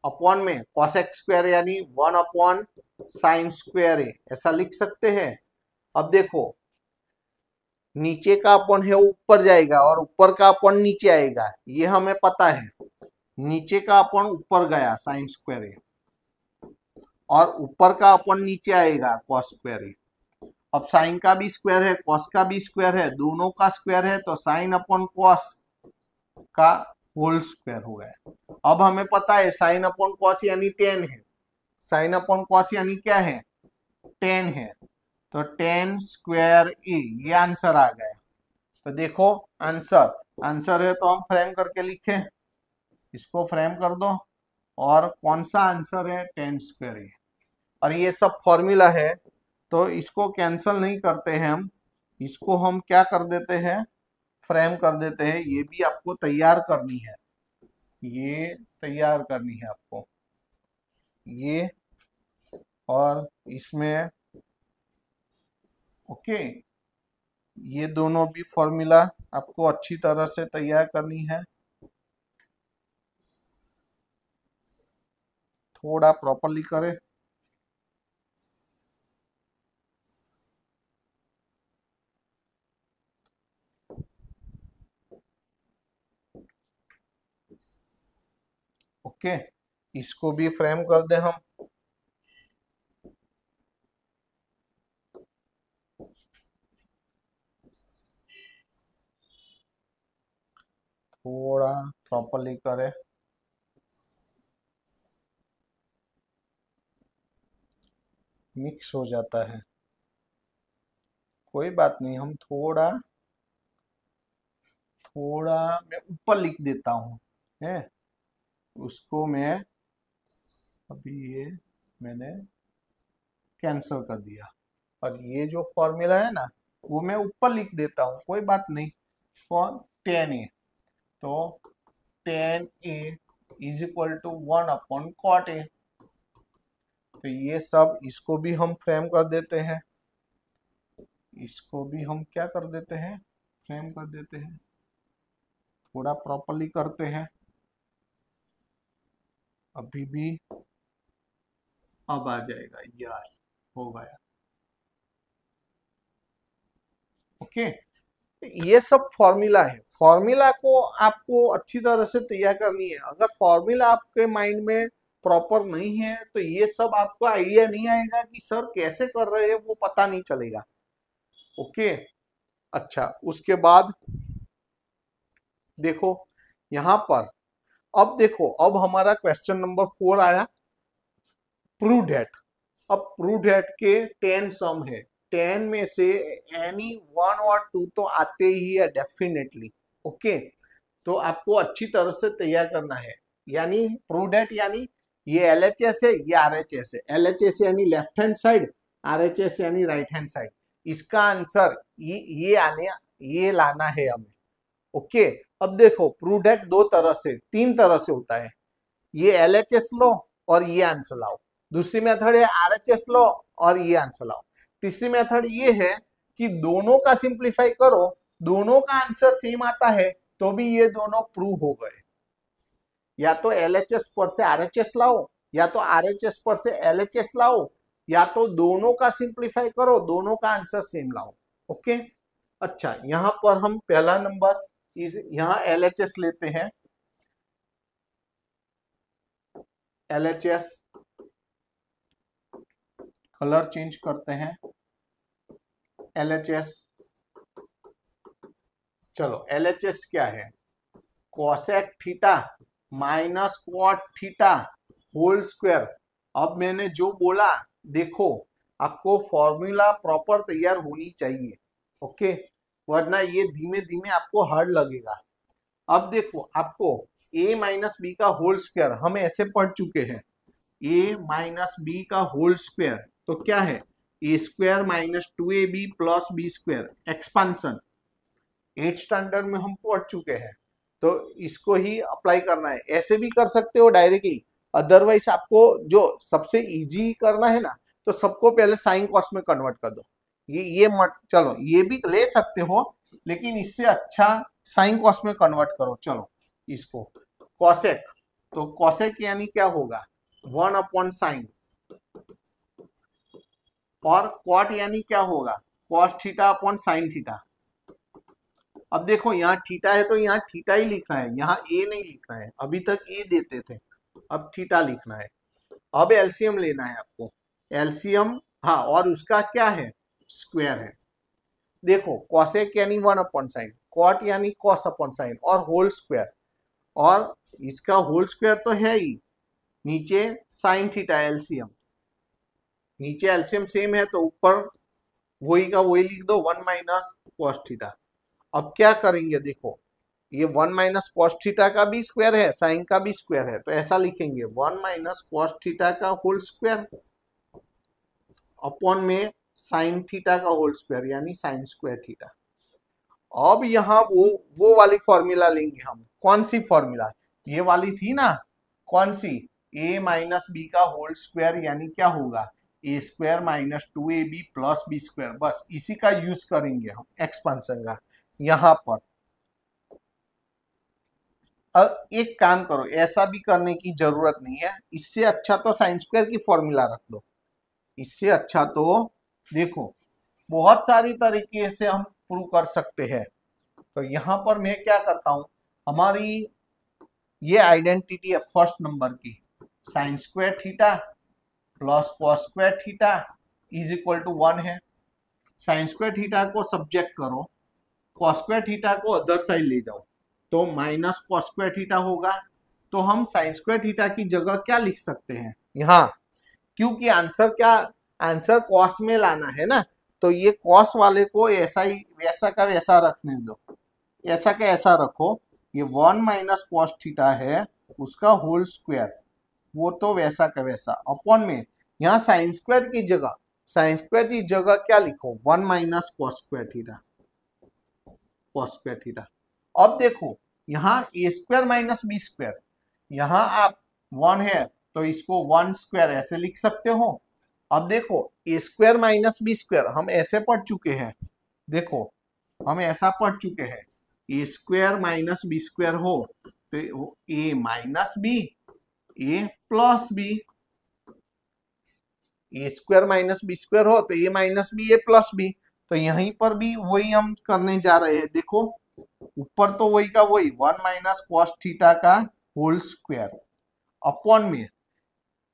upon में कॉसेक स्क्वायर यानी 1 अपॉन साइन स्क्वायर ए, ऐसा लिख सकते हैं। अब देखो नीचे का अपॉन है ऊपर जाएगा और ऊपर का अपॉन नीचे आएगा, ये हमें पता है। नीचे का अपॉन ऊपर गया साइन स्क्वायर ए, और ऊपर का अपॉन नीचे आएगा कॉस स्क्वायर ए। अब साइन का भी स्क्वायर है, कॉस का भी स्क्वायर है, दोनों का स्क्वायर है, तो साइन अपॉन कॉस का होल स्क्वायर हो गया। अब हमें पता है साइन अपॉन कॉस यानी 10 है, साइन अपॉन कॉस यानी क्या है 10 है, तो 10 स्क्वायर ए, ये आंसर आ गया। तो देखो आंसर है, तो हम फ्रेम करके लिखें, इसको फ्रेम कर दो। और कौन सा आंसर है 10 स्क्वायर ए, और ये सब फॉर्मूला है, तो इसको कैंसल नहीं करते हैं हम, इसको हम क्या कर देते हैं फ्रेम कर देते हैं। ये भी आपको तैयार करनी है, ये तैयार करनी है आपको, ये और इसमें। ओके, ये दोनों भी फॉर्मूला आपको अच्छी तरह से तैयार करनी है, थोड़ा प्रॉपरली करें। ओके, इसको भी फ्रेम कर दे हम। थोड़ा प्रॉपरली करें, मिक्स हो जाता है, कोई बात नहीं, हम थोड़ा मैं ऊपर लिख देता हूँ है, उसको मैं अभी ये मैंने कैंसिल कर दिया, और ये जो फॉर्मूला है ना वो मैं ऊपर लिख देता हूँ, कोई बात नहीं। कौन 10 ए, तो 10 A is equal to 1 upon cot A. तो ये सब इसको भी हम फ्रेम कर देते हैं, इसको भी हम क्या कर देते हैं फ्रेम कर देते हैं, थोड़ा प्रॉपरली करते हैं। अभी भी अब आ जाएगा, यार हो गया। ओके, ये सब फॉर्मूला है, फॉर्मूला को आपको अच्छी तरह से तैयार करनी है। अगर फॉर्मूला आपके माइंड में प्रॉपर नहीं है तो ये सब आपको आइडिया नहीं आएगा कि सर कैसे कर रहे हैं, वो पता नहीं चलेगा। ओके, अच्छा उसके बाद देखो यहां पर, अब देखो अब हमारा क्वेश्चन नंबर 4 आया, प्रूव दैट। अब प्रूव दैट के 10 सम है, 10 में से एनी 1 और 2 तो आते ही है डेफिनेटली। ओके, तो आपको अच्छी तरह से तैयार करना है, यानी प्रूव दैट यानी ये एलएचएस है, ये आरएचएस है। एलएचएस यानी लेफ्ट हैंड साइड, आरएचएस यानी राइट हैंड साइड। इसका आंसर ये लाना है हमें। ओके, अब देखो प्रूव दैट दो तरह से 3 तरह से होता है, ये एलएचएस लो और ये आंसर लाओ। दूसरी मेथड है आरएचएस लो और ये आंसर लाओ। तीसरी मेथड ये है कि दोनों का सिंप्लीफाई करो, दोनों का आंसर सेम आता है तो भी ये दोनों प्रूव हो गए। या तो एलएचएस पर से आरएचएस लाओ, या तो आरएचएस पर से एलएचएस लाओ, या तो दोनों का सिंप्लीफाई करो, दोनों का आंसर सेम लाओ। ओके, अच्छा यहां पर हम पहला नंबर यहां एलएचएस लेते हैं, एलएचएस कलर चेंज करते हैं, एलएचएस चलो एलएचएस क्या है, cosec theta minus cot theta whole square. अब मैंने जो बोला देखो आपको फॉर्मूला प्रॉपर तैयार होनी चाहिए, ओके, वरना ये धीमे धीमे आपको हार्ड लगेगा। अब देखो आपको a माइनस बी का होल स्क्वायर हम ऐसे पढ़ चुके हैं, a माइनस बी का होल स्क्वायर तो क्या है, A square minus 2ab plus B square expansion, 8th standard में हम पढ़ चुके हैं। तो इसको ही अप्लाई करना है, ऐसे भी कर सकते हो डायरेक्टली, अदरवाइज आपको जो सबसे इजी करना है ना, तो सबको पहले साइन कॉस में कन्वर्ट कर दो। ये मत, चलो ये भी ले सकते हो, लेकिन इससे अच्छा साइन कॉस में कन्वर्ट करो। चलो इसको कॉसेक, तो कॉसेक यानी क्या होगा, 1 अपॉन साइन, और कॉट यानी क्या होगा, cos theta upon sine theta. अब देखो यहाँ थीटा है तो यहाँ थीटा ही लिखा है, यहाँ ए नहीं लिखना है, अभी तक ए देते थे, अब थीटा लिखना है। अब एलसीएम लेना है आपको, एलसीएम, हाँ, और उसका क्या है, स्क्वायर है। देखो कॉसेक यानी 1 अपॉन साइन, कॉट यानी कॉस अपॉन साइन, और होल स्क्वायर, और इसका होल स्क्वायर तो है ही, नीचे साइन थीटा एलसीएम, नीचे एलसीएम सेम है तो ऊपर वही का वही लिख दो, 1 माइनस कॉस थीटा। अब क्या करेंगे, देखो ये 1 माइनस कॉस थीटा का भी स्क्वायर है, साइन का भी स्क्वायर है, तो ऐसा लिखेंगे 1 माइनस कॉस थीटा का होल स्क्वायर अपॉन में साइन थीटा का होल स्क्वायर यानी साइन स्क्वायर थीटा। अब यहाँ वो वाली फॉर्मूला लेंगे हम, कौन सी फॉर्मूला, ये वाली थी ना, कौन सी, a माइनस बी का होल स्क्वायर यानी क्या होगा, A square minus 2ab plus B square, बस इसी का यूज करेंगे हम एक्सपांशन का यहाँ पर। अब एक काम करो, ऐसा भी करने की जरूरत नहीं है, इससे अच्छा तो साइन स्क्वायर की फॉर्मूला रख दो, इससे अच्छा तो देखो बहुत सारी तरीके से हम प्रूव कर सकते हैं। तो यहाँ पर मैं क्या करता हूँ, हमारी ये आइडेंटिटी है फर्स्ट नंबर की, sine square theta plus cos square theta is equal to 1 है। साइन स्क्वायर थीटा को सब्जेक्ट करो, कॉस स्क्वायर थीटा को अदर साइड ले जाओ, तो माइनस कॉस स्क्वायर थीटा होगा। तो हम साइन स्क्वायर थीटा की जगह क्या लिख सकते हैं यहाँ, क्योंकि आंसर क्या, आंसर कॉस में लाना है ना, तो ये कॉस वाले को ऐसा ही वैसा का वैसा रखने दो, ऐसा का ऐसा रखो, ये 1 माइनस कॉस थीटा है उसका होल स्क्वायर, वो तो वैसा का वैसा अपॉन में, यहाँ साइन स्क्वायर की जगह, साइन स्क्वायर की जगह क्या लिखो, 1 minus cos square theta, cos square theta. अब देखो यहाँ ए स्क्वायर माइनस बी स्क्वायर, यहाँ आप 1 है तो इसको 1 स्क्वायर ऐसे लिख सकते हो। अब देखो ए स्क्वायर माइनस बी स्क्वायर हम ऐसे पढ़ चुके हैं, देखो हम ऐसा पढ़ चुके हैं, A square minus B square हो तो ए minus B A plus B, A square minus B square हो तो ए minus B A plus B. तो यहीं पर भी वही हम करने जा रहे हैं, देखो ऊपर तो वही का वही 1 माइनस कॉस थीटा का होल स्क्वायर अपॉन में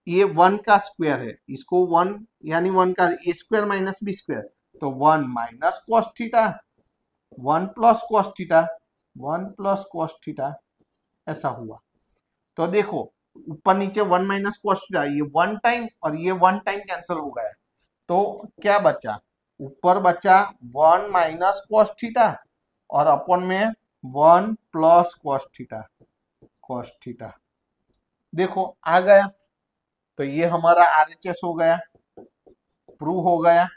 ये 1 का स्क्वायर है, इसको 1 यानी 1 का ए स्क्वायर माइनस बी स्क्वायर, तो 1 minus cos theta, 1 plus cos theta, 1 plus cos theta, ऐसा हुआ। तो देखो ऊपर नीचे 1 माइनस कॉस थीटा, ये 1 टाइम और ये 1 टाइम कैंसिल हो गया, तो क्या बचा, ऊपर बचा 1 माइनस कॉस थीटा और अपॉन में 1 plus cos theta, cos theta. देखो आ गया, तो ये हमारा आरएचएस हो गया, प्रूव हो गया।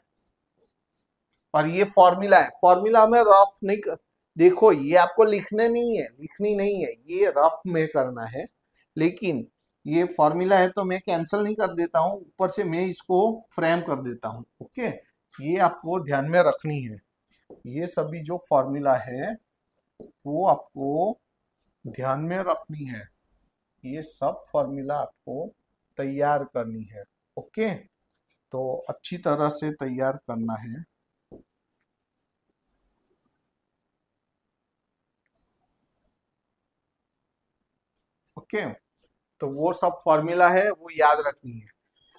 और ये फॉर्मूला है, फॉर्मूला में रफ नहीं देखो ये आपको लिखने नहीं है, लिखनी नहीं है, ये रफ में करना है, लेकिन ये फॉर्मूला है तो मैं कैंसिल नहीं कर देता हूँ, ऊपर से मैं इसको फ्रेम कर देता हूँ, ओके। ये आपको ध्यान में रखनी है, ये सभी जो फॉर्मूला है वो आपको ध्यान में रखनी है, ये सब फॉर्मूला आपको तैयार करनी है, ओके। तो अच्छी तरह से तैयार करना है, ओके। तो वो सब फॉर्मूला है वो याद रखनी है,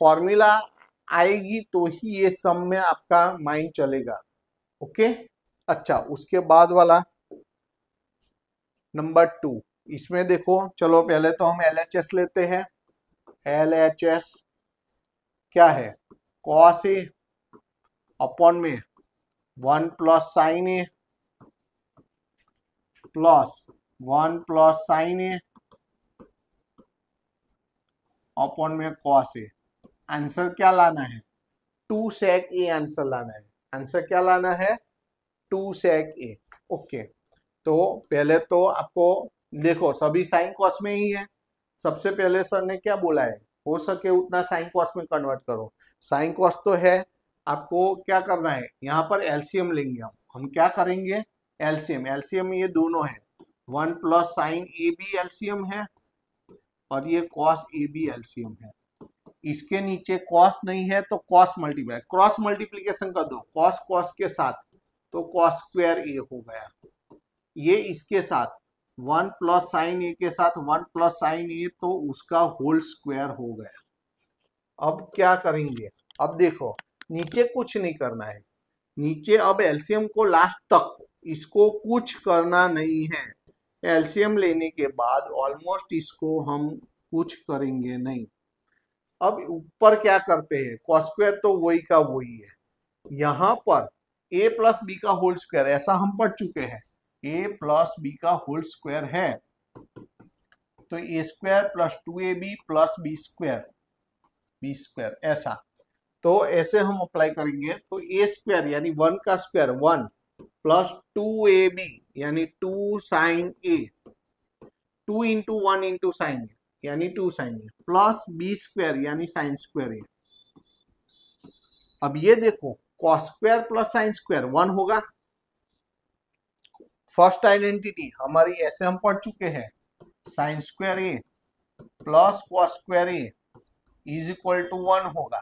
फॉर्मूला आएगी तो ही ये सम में आपका माइंड चलेगा, ओके। अच्छा उसके बाद वाला नंबर 2, इसमें देखो चलो पहले तो हम एलएचएस लेते हैं। एलएचएस क्या है, कॉस ए अपॉन में 1 plus sign A plus 1 plus sign A upon में कॉस ए। आंसर क्या लाना है? 2 sec ए आंसर लाना है। आंसर क्या लाना है? 2 sec ए। ओके, तो पहले तो आपको देखो सभी साइन कॉस में ही है। सबसे पहले सर ने क्या बोला है, हो सके उतना साइन कॉस में कन्वर्ट करो। साइन कॉस तो है, आपको क्या करना है, यहाँ पर एलसीएम लेंगे हम क्या करेंगे? एलसीएम। एलसीएम ये दोनों है, 1 प्लस साइन ए भी एलसीएम है और ये कॉस ए भी एलसीएम है। इसके नीचे कॉस नहीं है तो कॉस मल्टीप्लाई, क्रॉस मल्टीप्लीकेशन कर दो कॉस कॉस के साथ, तो कॉस स्क्वायर ए हो गया। ये इसके साथ 1 प्लस साइन ए के साथ 1 प्लस साइन ए, तो उसका होल स्क्वायर हो गया। अब क्या करेंगे? अब देखो नीचे कुछ नहीं करना है, नीचे अब एलसीएम को लास्ट तक इसको कुछ करना नहीं है। एलसीएम लेने के बाद ऑलमोस्ट इसको हम कुछ करेंगे नहीं। अब ऊपर क्या करते हैं, कॉस स्क्वायर तो वही का वही है। यहाँ पर a प्लस बी का होल स्क्वायर, ऐसा हम पढ़ चुके हैं, a प्लस बी का होल स्क्वायर है तो a square plus 2ab plus B square ऐसा। तो ऐसे हम अप्लाई करेंगे तो a स्क्वायर यानी 1 का स्क्वायर 1 प्लस 2ab यानी 2 sine a, 2 into 1 into sine A यानी 2 sine A plus B square यानी साइन स्क्वायर ए। अब ये देखो cos square plus sine square 1 होगा। फर्स्ट आइडेंटिटी हमारी ऐसे हम पढ़ चुके हैं, sine square A plus cos square A is equal to 1 होगा।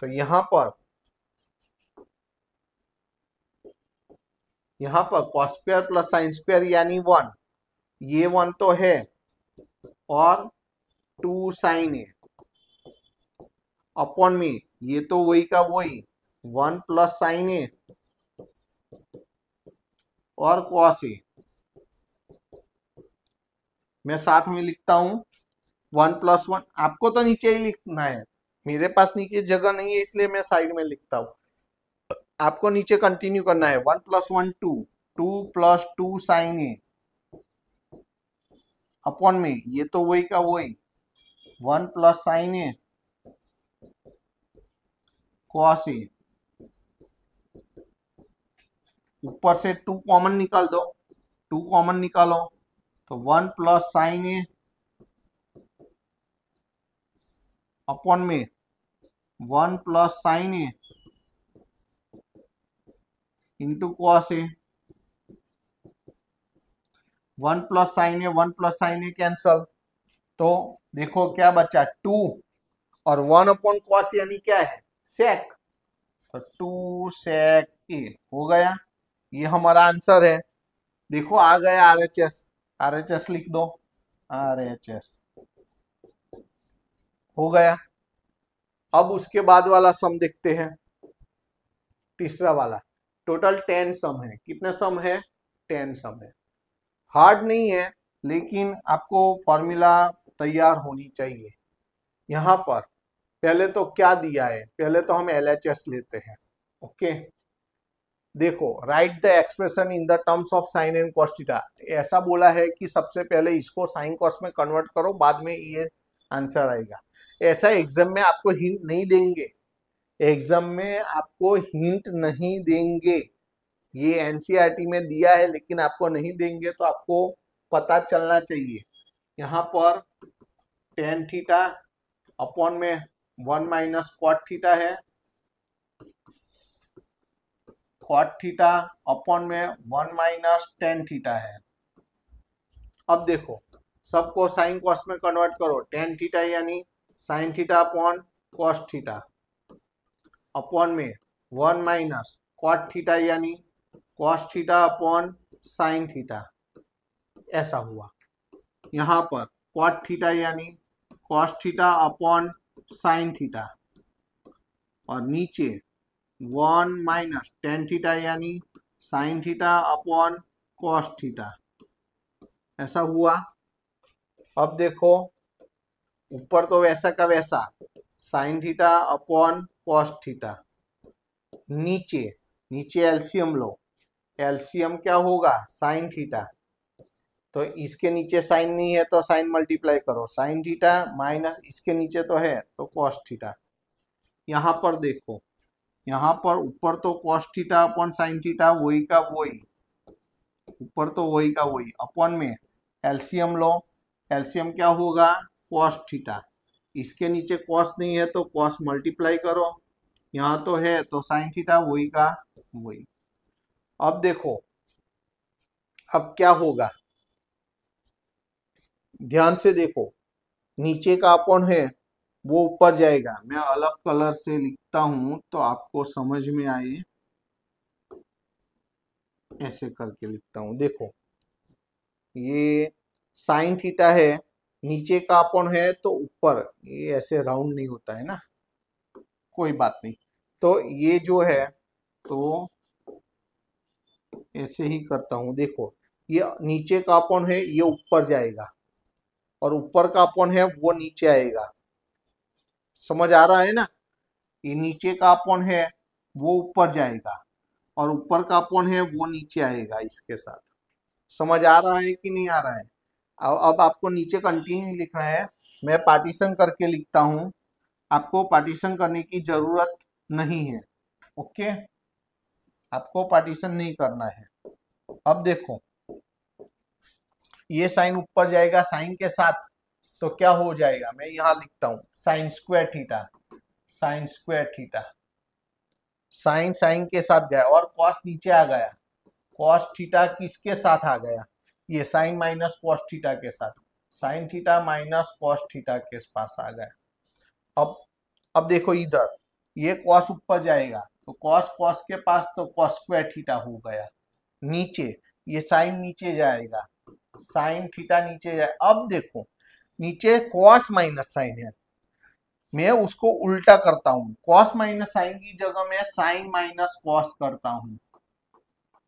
तो यहां पर cos square plus sine square यानी 1, ये 1 तो है और 2 साइन ए अपॉन में ये तो वही का वही 1 प्लस साइन ए और कॉस ए। मैं साथ में लिखता हूं 1 प्लस 1, आपको तो नीचे ही लिखना है, मेरे पास नीचे जगह नहीं है इसलिए मैं साइड में लिखता हूं। आपको नीचे कंटिन्यू करना है 1 प्लस 1 2, 2 प्लस 2 साइन ए अपॉन में ये तो वही का वही 1 plus sign A cos A. ऊपर से 2 कॉमन निकाल दो, 2 कॉमन निकालो तो 1 प्लस साइन ए अपॉन में 1 plus sign A into cos A. 1 plus sign A 1 plus sign A cancel, तो देखो क्या बचा 2 और 1 अपॉन कॉस यानी क्या है सेक, तो 2 सेक ए हो गया। ये हमारा आंसर है। देखो आ गया आरएचएस, आरएचएस लिख दो, आरएचएस हो गया। अब उसके बाद वाला सम देखते हैं, तीसरा वाला। टोटल 10 सम है। कितने सम है? 10 सम है। हार्ड नहीं है लेकिन आपको फॉर्मूला तैयार होनी चाहिए। यहाँ पर पहले तो क्या दिया है, पहले तो हम एलएचएस लेते हैं। ओके, देखो right the expression in the terms of sine and cos theta. ऐसा बोला है कि सबसे पहले इसको साइन कॉस में कन्वर्ट करो, बाद में ये आंसर आएगा। ऐसा एग्जाम में आपको हिंट नहीं देंगे, एग्जाम में आपको हिंट नहीं देंगे। ये एनसीईआरटी में दिया है लेकिन आपको नहीं देंगे, तो आपको पता चलना चाहिए। यहाँ पर टेन थीटा अपॉन में 1 माइनस कॉट थीटा है, कॉट थीटा अपॉन में 1 माइनस टेन थीटा है। अब देखो सबको साइन कॉस में कन्वर्ट करो, टेन थीटा यानी sine theta upon cos theta upon में 1 माइनस कॉट थीटा यानी cos theta upon sine theta, ऐसा हुआ। यहाँ पर कॉट थीटा यानी cos theta upon sine theta और नीचे 1 माइनस टेन थीटा यानी sine theta upon cos theta, ऐसा हुआ। अब देखो ऊपर तो वैसा का वैसा sign theta upon cos theta, नीचे नीचे एलसीएम लो, एलसीएम क्या होगा साइन थीटा, तो इसके नीचे साइन नहीं है तो साइन मल्टीप्लाई करो, साइन थीटा माइनस इसके नीचे तो है तो कॉस थीटा। यहाँ पर देखो, यहाँ पर ऊपर तो cos theta upon sine theta वही का वही, ऊपर तो वही का वही, अपॉन में एलसीएम लो, एलसीएम क्या होगा कॉस थीटा, इसके नीचे कॉस नहीं है तो कॉस मल्टीप्लाई करो, यहाँ तो है तो साइन थीटा वही का वही। अब देखो अब क्या होगा, ध्यान से देखो, नीचे का अपॉन है वो ऊपर जाएगा, मैं अलग कलर से लिखता हूं तो आपको समझ में आए, ऐसे करके लिखता हूं, देखो ये साइन थीटा है, नीचे का अपॉन है तो ऊपर, ये ऐसे राउंड नहीं होता है ना, कोई बात नहीं, तो ये जो है तो ऐसे ही करता हूं, देखो ये नीचे का अपॉन है ये ऊपर जाएगा और ऊपर का अपॉन है वो नीचे आएगा, समझ आ रहा है ना, ये नीचे का अपॉन है वो ऊपर जाएगा और ऊपर का अपॉन है वो नीचे आएगा इसके साथ, समझ आ रहा है कि नहीं आ रहा है। अब आपको नीचे कंटिन्यू लिखना है, मैं पार्टीशन करके लिखता हूं, आपको पार्टीशन करने की जरूरत नहीं है, ओके, आपको पार्टीशन नहीं करना है। अब देखो ये साइन ऊपर जाएगा साइन के साथ तो क्या हो जाएगा, मैं यहां लिखता हूं sine square theta, sine square theta, sine sine के साथ गया और कॉस नीचे आ गया, कॉस थीटा किसके साथ आ गया, ये साइन माइनस कॉस थीटा के साथ, sign theta minus cos theta के पास आ गया। अब देखो इधर ये कॉस ऊपर जाएगा तो कॉस कॉस के पास तो कॉस स्क्वायर थीटा हो गया, नीचे ये साइन नीचे जाएगा, साइन थीटा नीचे जाए। अब देखो नीचे कॉस माइनस साइन है, मैं उसको उल्टा करता हूं, कॉस माइनस साइन की जगह मैं साइन माइनस कॉस करता हूं।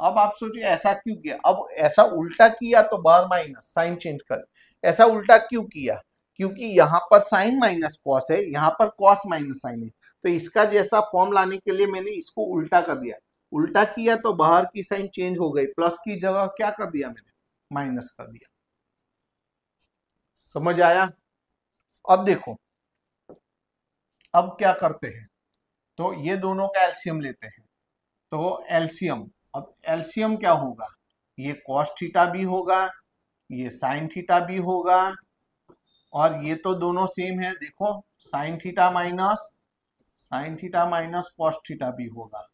अब आप सोचिए ऐसा क्यों किया, अब ऐसा उल्टा किया तो बाहर माइनस साइन चेंज कर, ऐसा उल्टा क्यों किया, क्योंकि यहाँ पर साइन माइनस कॉस है, यहाँ पर कॉस माइनस साइन है, तो इसका जैसा फॉर्म लाने के लिए मैंने इसको उल्टा कर दिया, उल्टा किया तो बाहर की साइन चेंज हो गई, प्लस की जगह क्या कर दिया मैंने माइनस कर दिया, समझ आया। अब देखो अब क्या करते हैं, तो ये दोनों का एलसीएम लेते हैं, तो एलसीएम, अब एलसीएम क्या होगा, ये कॉस थीटा भी होगा ये साइन थीटा भी होगा और ये तो दोनों सेम है, देखो sign theta minus cos theta भी होगा,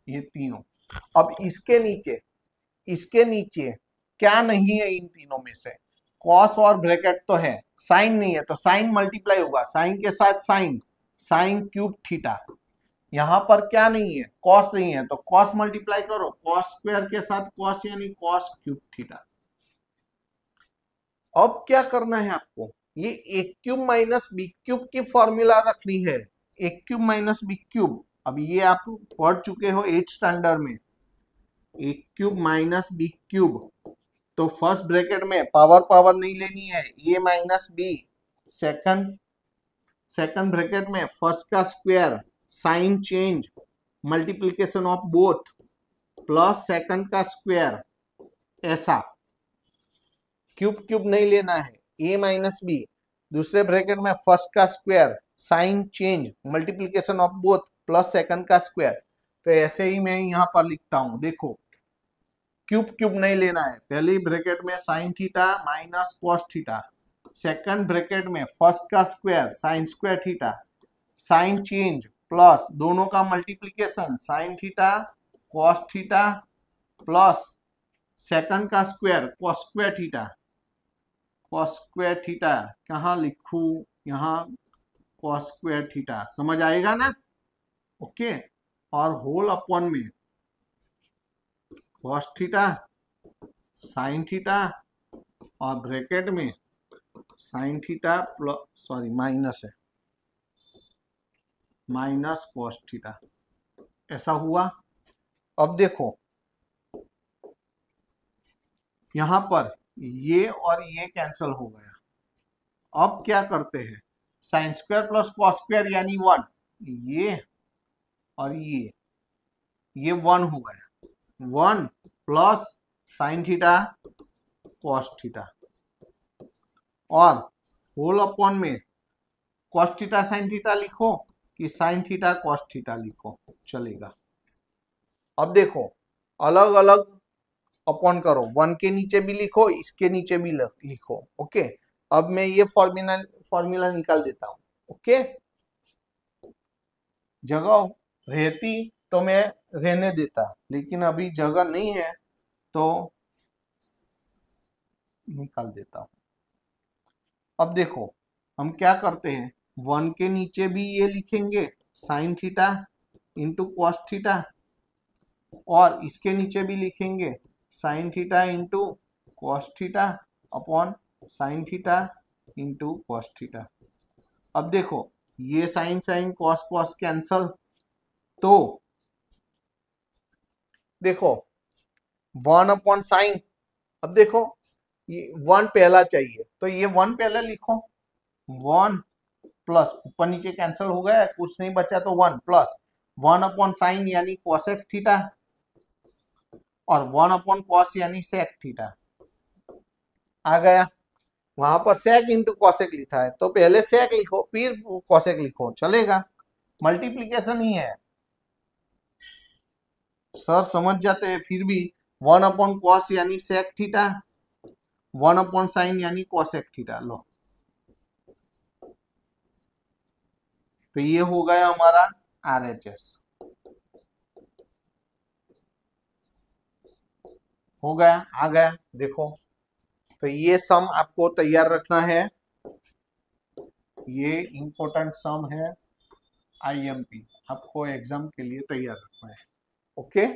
ये तीनों। अब इसके नीचे क्या नहीं है इन तीनों में से, कॉस और ब्रैकेट तो है, साइन नहीं है तो साइन मल्टीप्लाई होगा, साइन के साथ साइन, साइन क्यूब थीटा, यहां पर क्या नहीं है कॉस नहीं है तो कॉस मल्टीप्लाई करो, कॉस स्क्वायर के साथ कॉस यानी कॉस क्यूब थीटा। अब क्या करना है आपको, ये A cube minus B cube की फॉर्मूला रखनी है, A cube minus B cube, अब ये आप पढ़ चुके हो 8th स्टैंडर्ड में, A cube minus B cube, तो फर्स्ट ब्रैकेट में पावर पावर नहीं लेनी है, A minus B, second bracket में फर्स्ट का square, sign change, multiplication of both, plus second का स्क्वायर, ऐसा क्यूब क्यूब नहीं लेना है, ए माइनस बी, दूसरे ब्रैकेट में फर्स्ट का square, sign change, multiplication of both, plus second का स्क्वायर, तो ऐसे ही मैं यहाँ पर लिखता हूं, देखो क्यूब क्यूब नहीं लेना है, पहली ब्रैकेट में sine theta minus cos theta, second bracket में फर्स्ट का square sine square theta, sign change plus दोनों का multiplication sine theta cos theta plus second का square cos square theta, cos square theta कहाँ लिखूं, यहाँ कॉस स्क्वायर थीटा, समझ आएगा ना, ओके, और होल अपॉन में कॉस थीटा साइन थीटा और ब्रैकेट में sine theta plus sorry minus है माइनस कॉस थीटा, ऐसा हुआ। अब देखो यहां पर ये और ये कैंसिल हो गया, अब क्या करते हैं, sine square plus cos square यानी 1, ये और ये 1 हो गया, 1 plus sign theta cos theta, और होल अपॉन में कॉस थीटा साइन थीटा लिखो कि साइन थीटा कॉस थीटा लिखो, चलेगा। अब देखो अलग अलग अपॉन करो, 1 के नीचे भी लिखो, इसके नीचे भी लिखो, ओके। अब मैं ये फॉर्मूला निकाल देता हूं, ओके। जगह रहती तो मैं रहने देता, लेकिन अभी जगह नहीं है तो निकाल देता हूं। अब देखो हम क्या करते हैं, 1 के नीचे भी ये लिखेंगे sine theta into cos theta, और इसके नीचे भी लिखेंगे sine theta into cos theta upon sine theta into cos theta. अब देखो ये sine sine cos cos cancel, तो देखो 1 अपॉन साइन, अब देखो ये 1 पहला चाहिए तो ये 1 पहले लिखो, 1 प्लस ऊपर नीचे कैंसिल हो गया, कुछ नहीं बचा तो 1 प्लस 1 अपॉन साइन यानी कोसेक थीटा, और 1 अपॉन कॉस यानी सेक थीटा आ गया। वहां पर सेक इंटू कॉसेक लिखा है तो पहले सेक लिखो फिर कॉसेक लिखो, चलेगा, मल्टीप्लीकेशन ही है। सर समझ जाते हैं फिर भी 1 अपॉन कॉस यानी सेक थीटा, 1 अपॉन साइन यानी कोसेक थीटा, लो तो ये हो गया हमारा RHS, हो गया, आ गया। देखो तो ये सम आपको तैयार रखना है, ये इंपॉर्टेंट सम है, IMP आपको एग्जाम के लिए तैयार रखना है, ओके।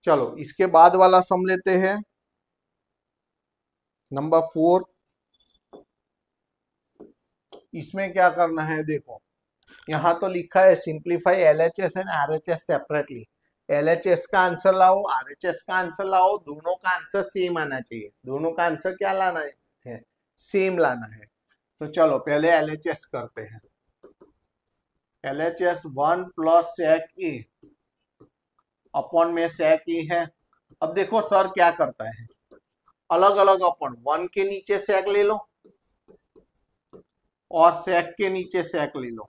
चलो इसके बाद वाला सम लेते हैं, नंबर 4। इसमें क्या करना है, देखो यहां तो लिखा है simplify LHS and RHS separately. LHS का आंसर लाओ, RHS का आंसर लाओ, दोनों का आंसर सेम आना चाहिए। दोनों का आंसर क्या लाना है, सेम लाना है। तो चलो पहले LHS करते हैं। LHS 1 plus sec A upon में सेक ए है। अब देखो सर क्या करता है, अलग अलग अपॉन, 1 के नीचे सेक ले लो और सेक के नीचे सेक ले लो,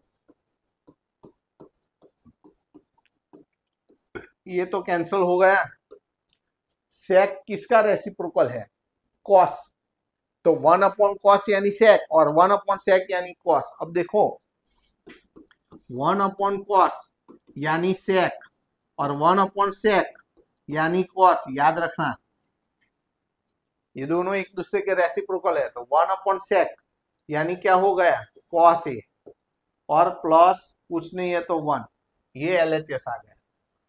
ये तो कैंसिल हो गया। सेक किसका रेसिप्रोकल है, कॉस, तो 1 अपॉन कॉस यानी सेक और 1 अपॉन सेक यानी कॉस। अब देखो 1 अपॉन कॉस यानी सेक और 1 अपॉन सेक यानी कॉस, याद रखना ये दोनों एक दूसरे के रेसिप्रोकल है। तो 1 अपॉन सेक यानी क्या हो गया, कॉस ए, और प्लस कुछ नहीं है तो 1, ये LHS आ गया।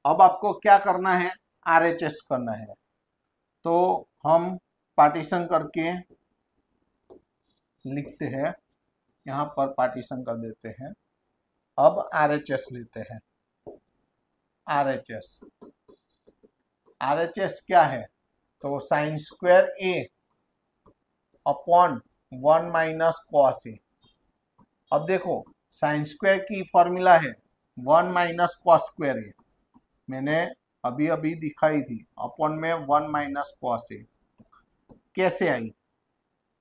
अब आपको क्या करना है, RHS करना है। तो हम पार्टीशन करके लिखते हैं, यहाँ पर पार्टीशन कर देते हैं। अब RHS लेते हैं, RHS क्या है, तो sine square A upon 1 minus cos ए। अब देखो साइन स्क्वायर की फॉर्मूला है 1 माइनस कॉस स्क्वायर ए, मैंने अभी अभी दिखाई थी, अपॉन में 1 माइनस कॉस ए, कैसे आई।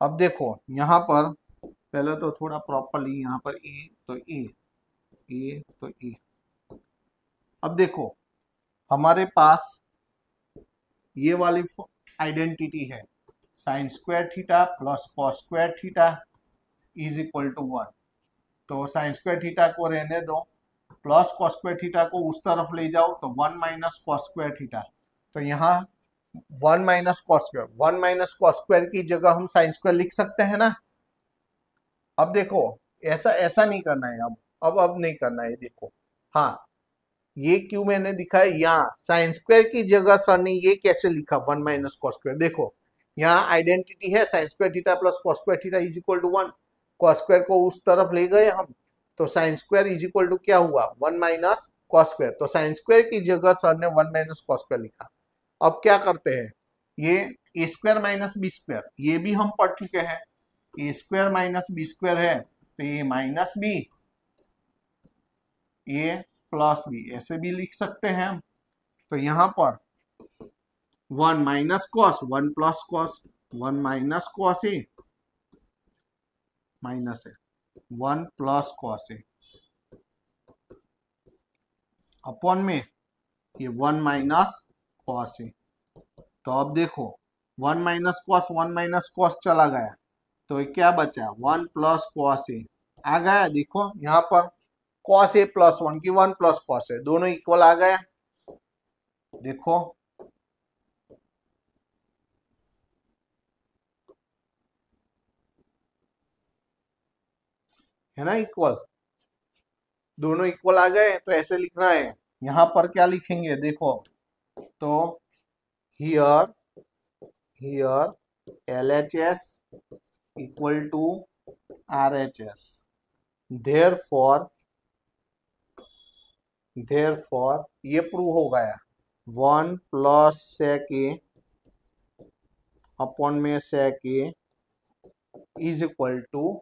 अब देखो यहाँ पर पहले तो थोड़ा प्रॉपरली, यहाँ पर ए तो ए तो ए। अब देखो हमारे पास ये वाली आइडेंटिटी है, sine square theta plus cos square theta is equal to 1। तो साइन स्क्वायर थीटा को रहने दो, प्लस कॉस स्क्वायर थीटा को उस तरफ ले जाओ तो 1 माइनस कॉस स्क्वायर थीटा। तो यहाँ 1 minus cos square, 1 minus cos square की जगह हम साइन स्क्वायर लिख सकते हैं ना। अब देखो ऐसा नहीं करना है, अब नहीं करना है, देखो हाँ ये क्यों मैंने दिखा है, यहाँ साइन स्क्वायर की जगह सर ने ये कैसे लिखा 1 माइनस कॉस स्क्वायर। देखो यहाँ आइडेंटिटी है sine square theta plus cos square theta is equal to 1, cos square को उस तरफ ले गए हम, तो sine square is equal to क्या हुआ 1 माइनस कॉस स्क्वायर। तो साइन स्क्वायर की जगह सर ने 1 माइनस कॉस स्क्वायर लिखा। अब क्या करते हैं, ये A square minus B square ये भी हम पढ़ चुके हैं, A square minus B square है तो ये माइनस बी, ये प्लस बी, ऐसे भी लिख सकते हैं। तो यहाँ पर 1 minus cos, 1 plus cos, 1 minus cos A minus है 1 प्लस कॉस ए अपॉन में ये 1 माइनस कॉस ए। तो अब देखो 1 माइनस कॉस 1 माइनस कॉस चला गया, तो ये क्या बचा 1 प्लस कॉस ए आ गया। देखो यहाँ पर कॉस ए प्लस 1 की 1 प्लस कॉस ए दोनों इक्वल आ गया। देखो है ना इक्वल, दोनों इक्वल आ गए। तो ऐसे लिखना है। यहाँ पर क्या लिखेंगे देखो, तो here LHS equal to RHS, therefore ये प्रूव हो गया 1 प्लस सेक ए अपॉन में sec A is equal to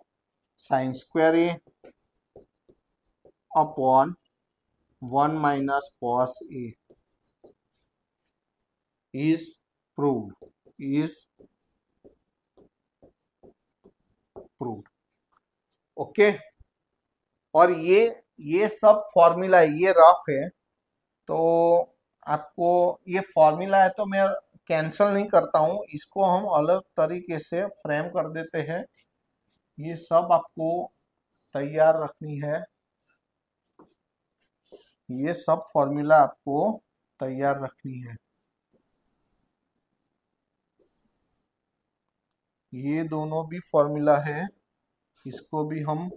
sine square A upon 1 minus cos A is proved. Okay, और ये सब फॉर्मूला है, ये रफ है, तो आपको ये फॉर्मूला है तो मैं कैंसिल नहीं करता हूँ, इसको हम अलग तरीके से फ्रेम कर देते हैं। ये सब आपको तैयार रखनी है, ये सब फॉर्मूला आपको तैयार रखनी है। ये दोनों भी फॉर्मूला है, इसको भी हम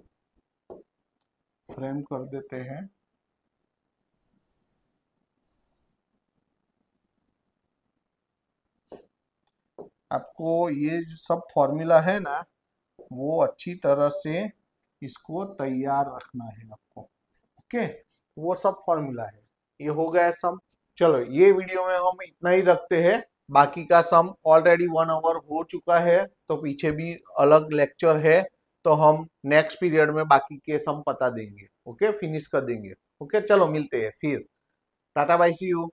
फ्रेम कर देते हैं। आपको ये जो सब फॉर्मूला है ना, वो अच्छी तरह से इसको तैयार रखना है आपको। ओके, वो सब फॉर्मूला है। ये हो गया सम। चलो ये वीडियो में हम इतना ही रखते हैं, बाकी का सम ऑलरेडी 1 आवर हो चुका है, तो पीछे भी अलग लेक्चर है, तो हम नेक्स्ट पीरियड में बाकी के सम बता देंगे। ओके, फिनिश कर देंगे। ओके, चलो मिलते हैं फिर। Tata bye, see you.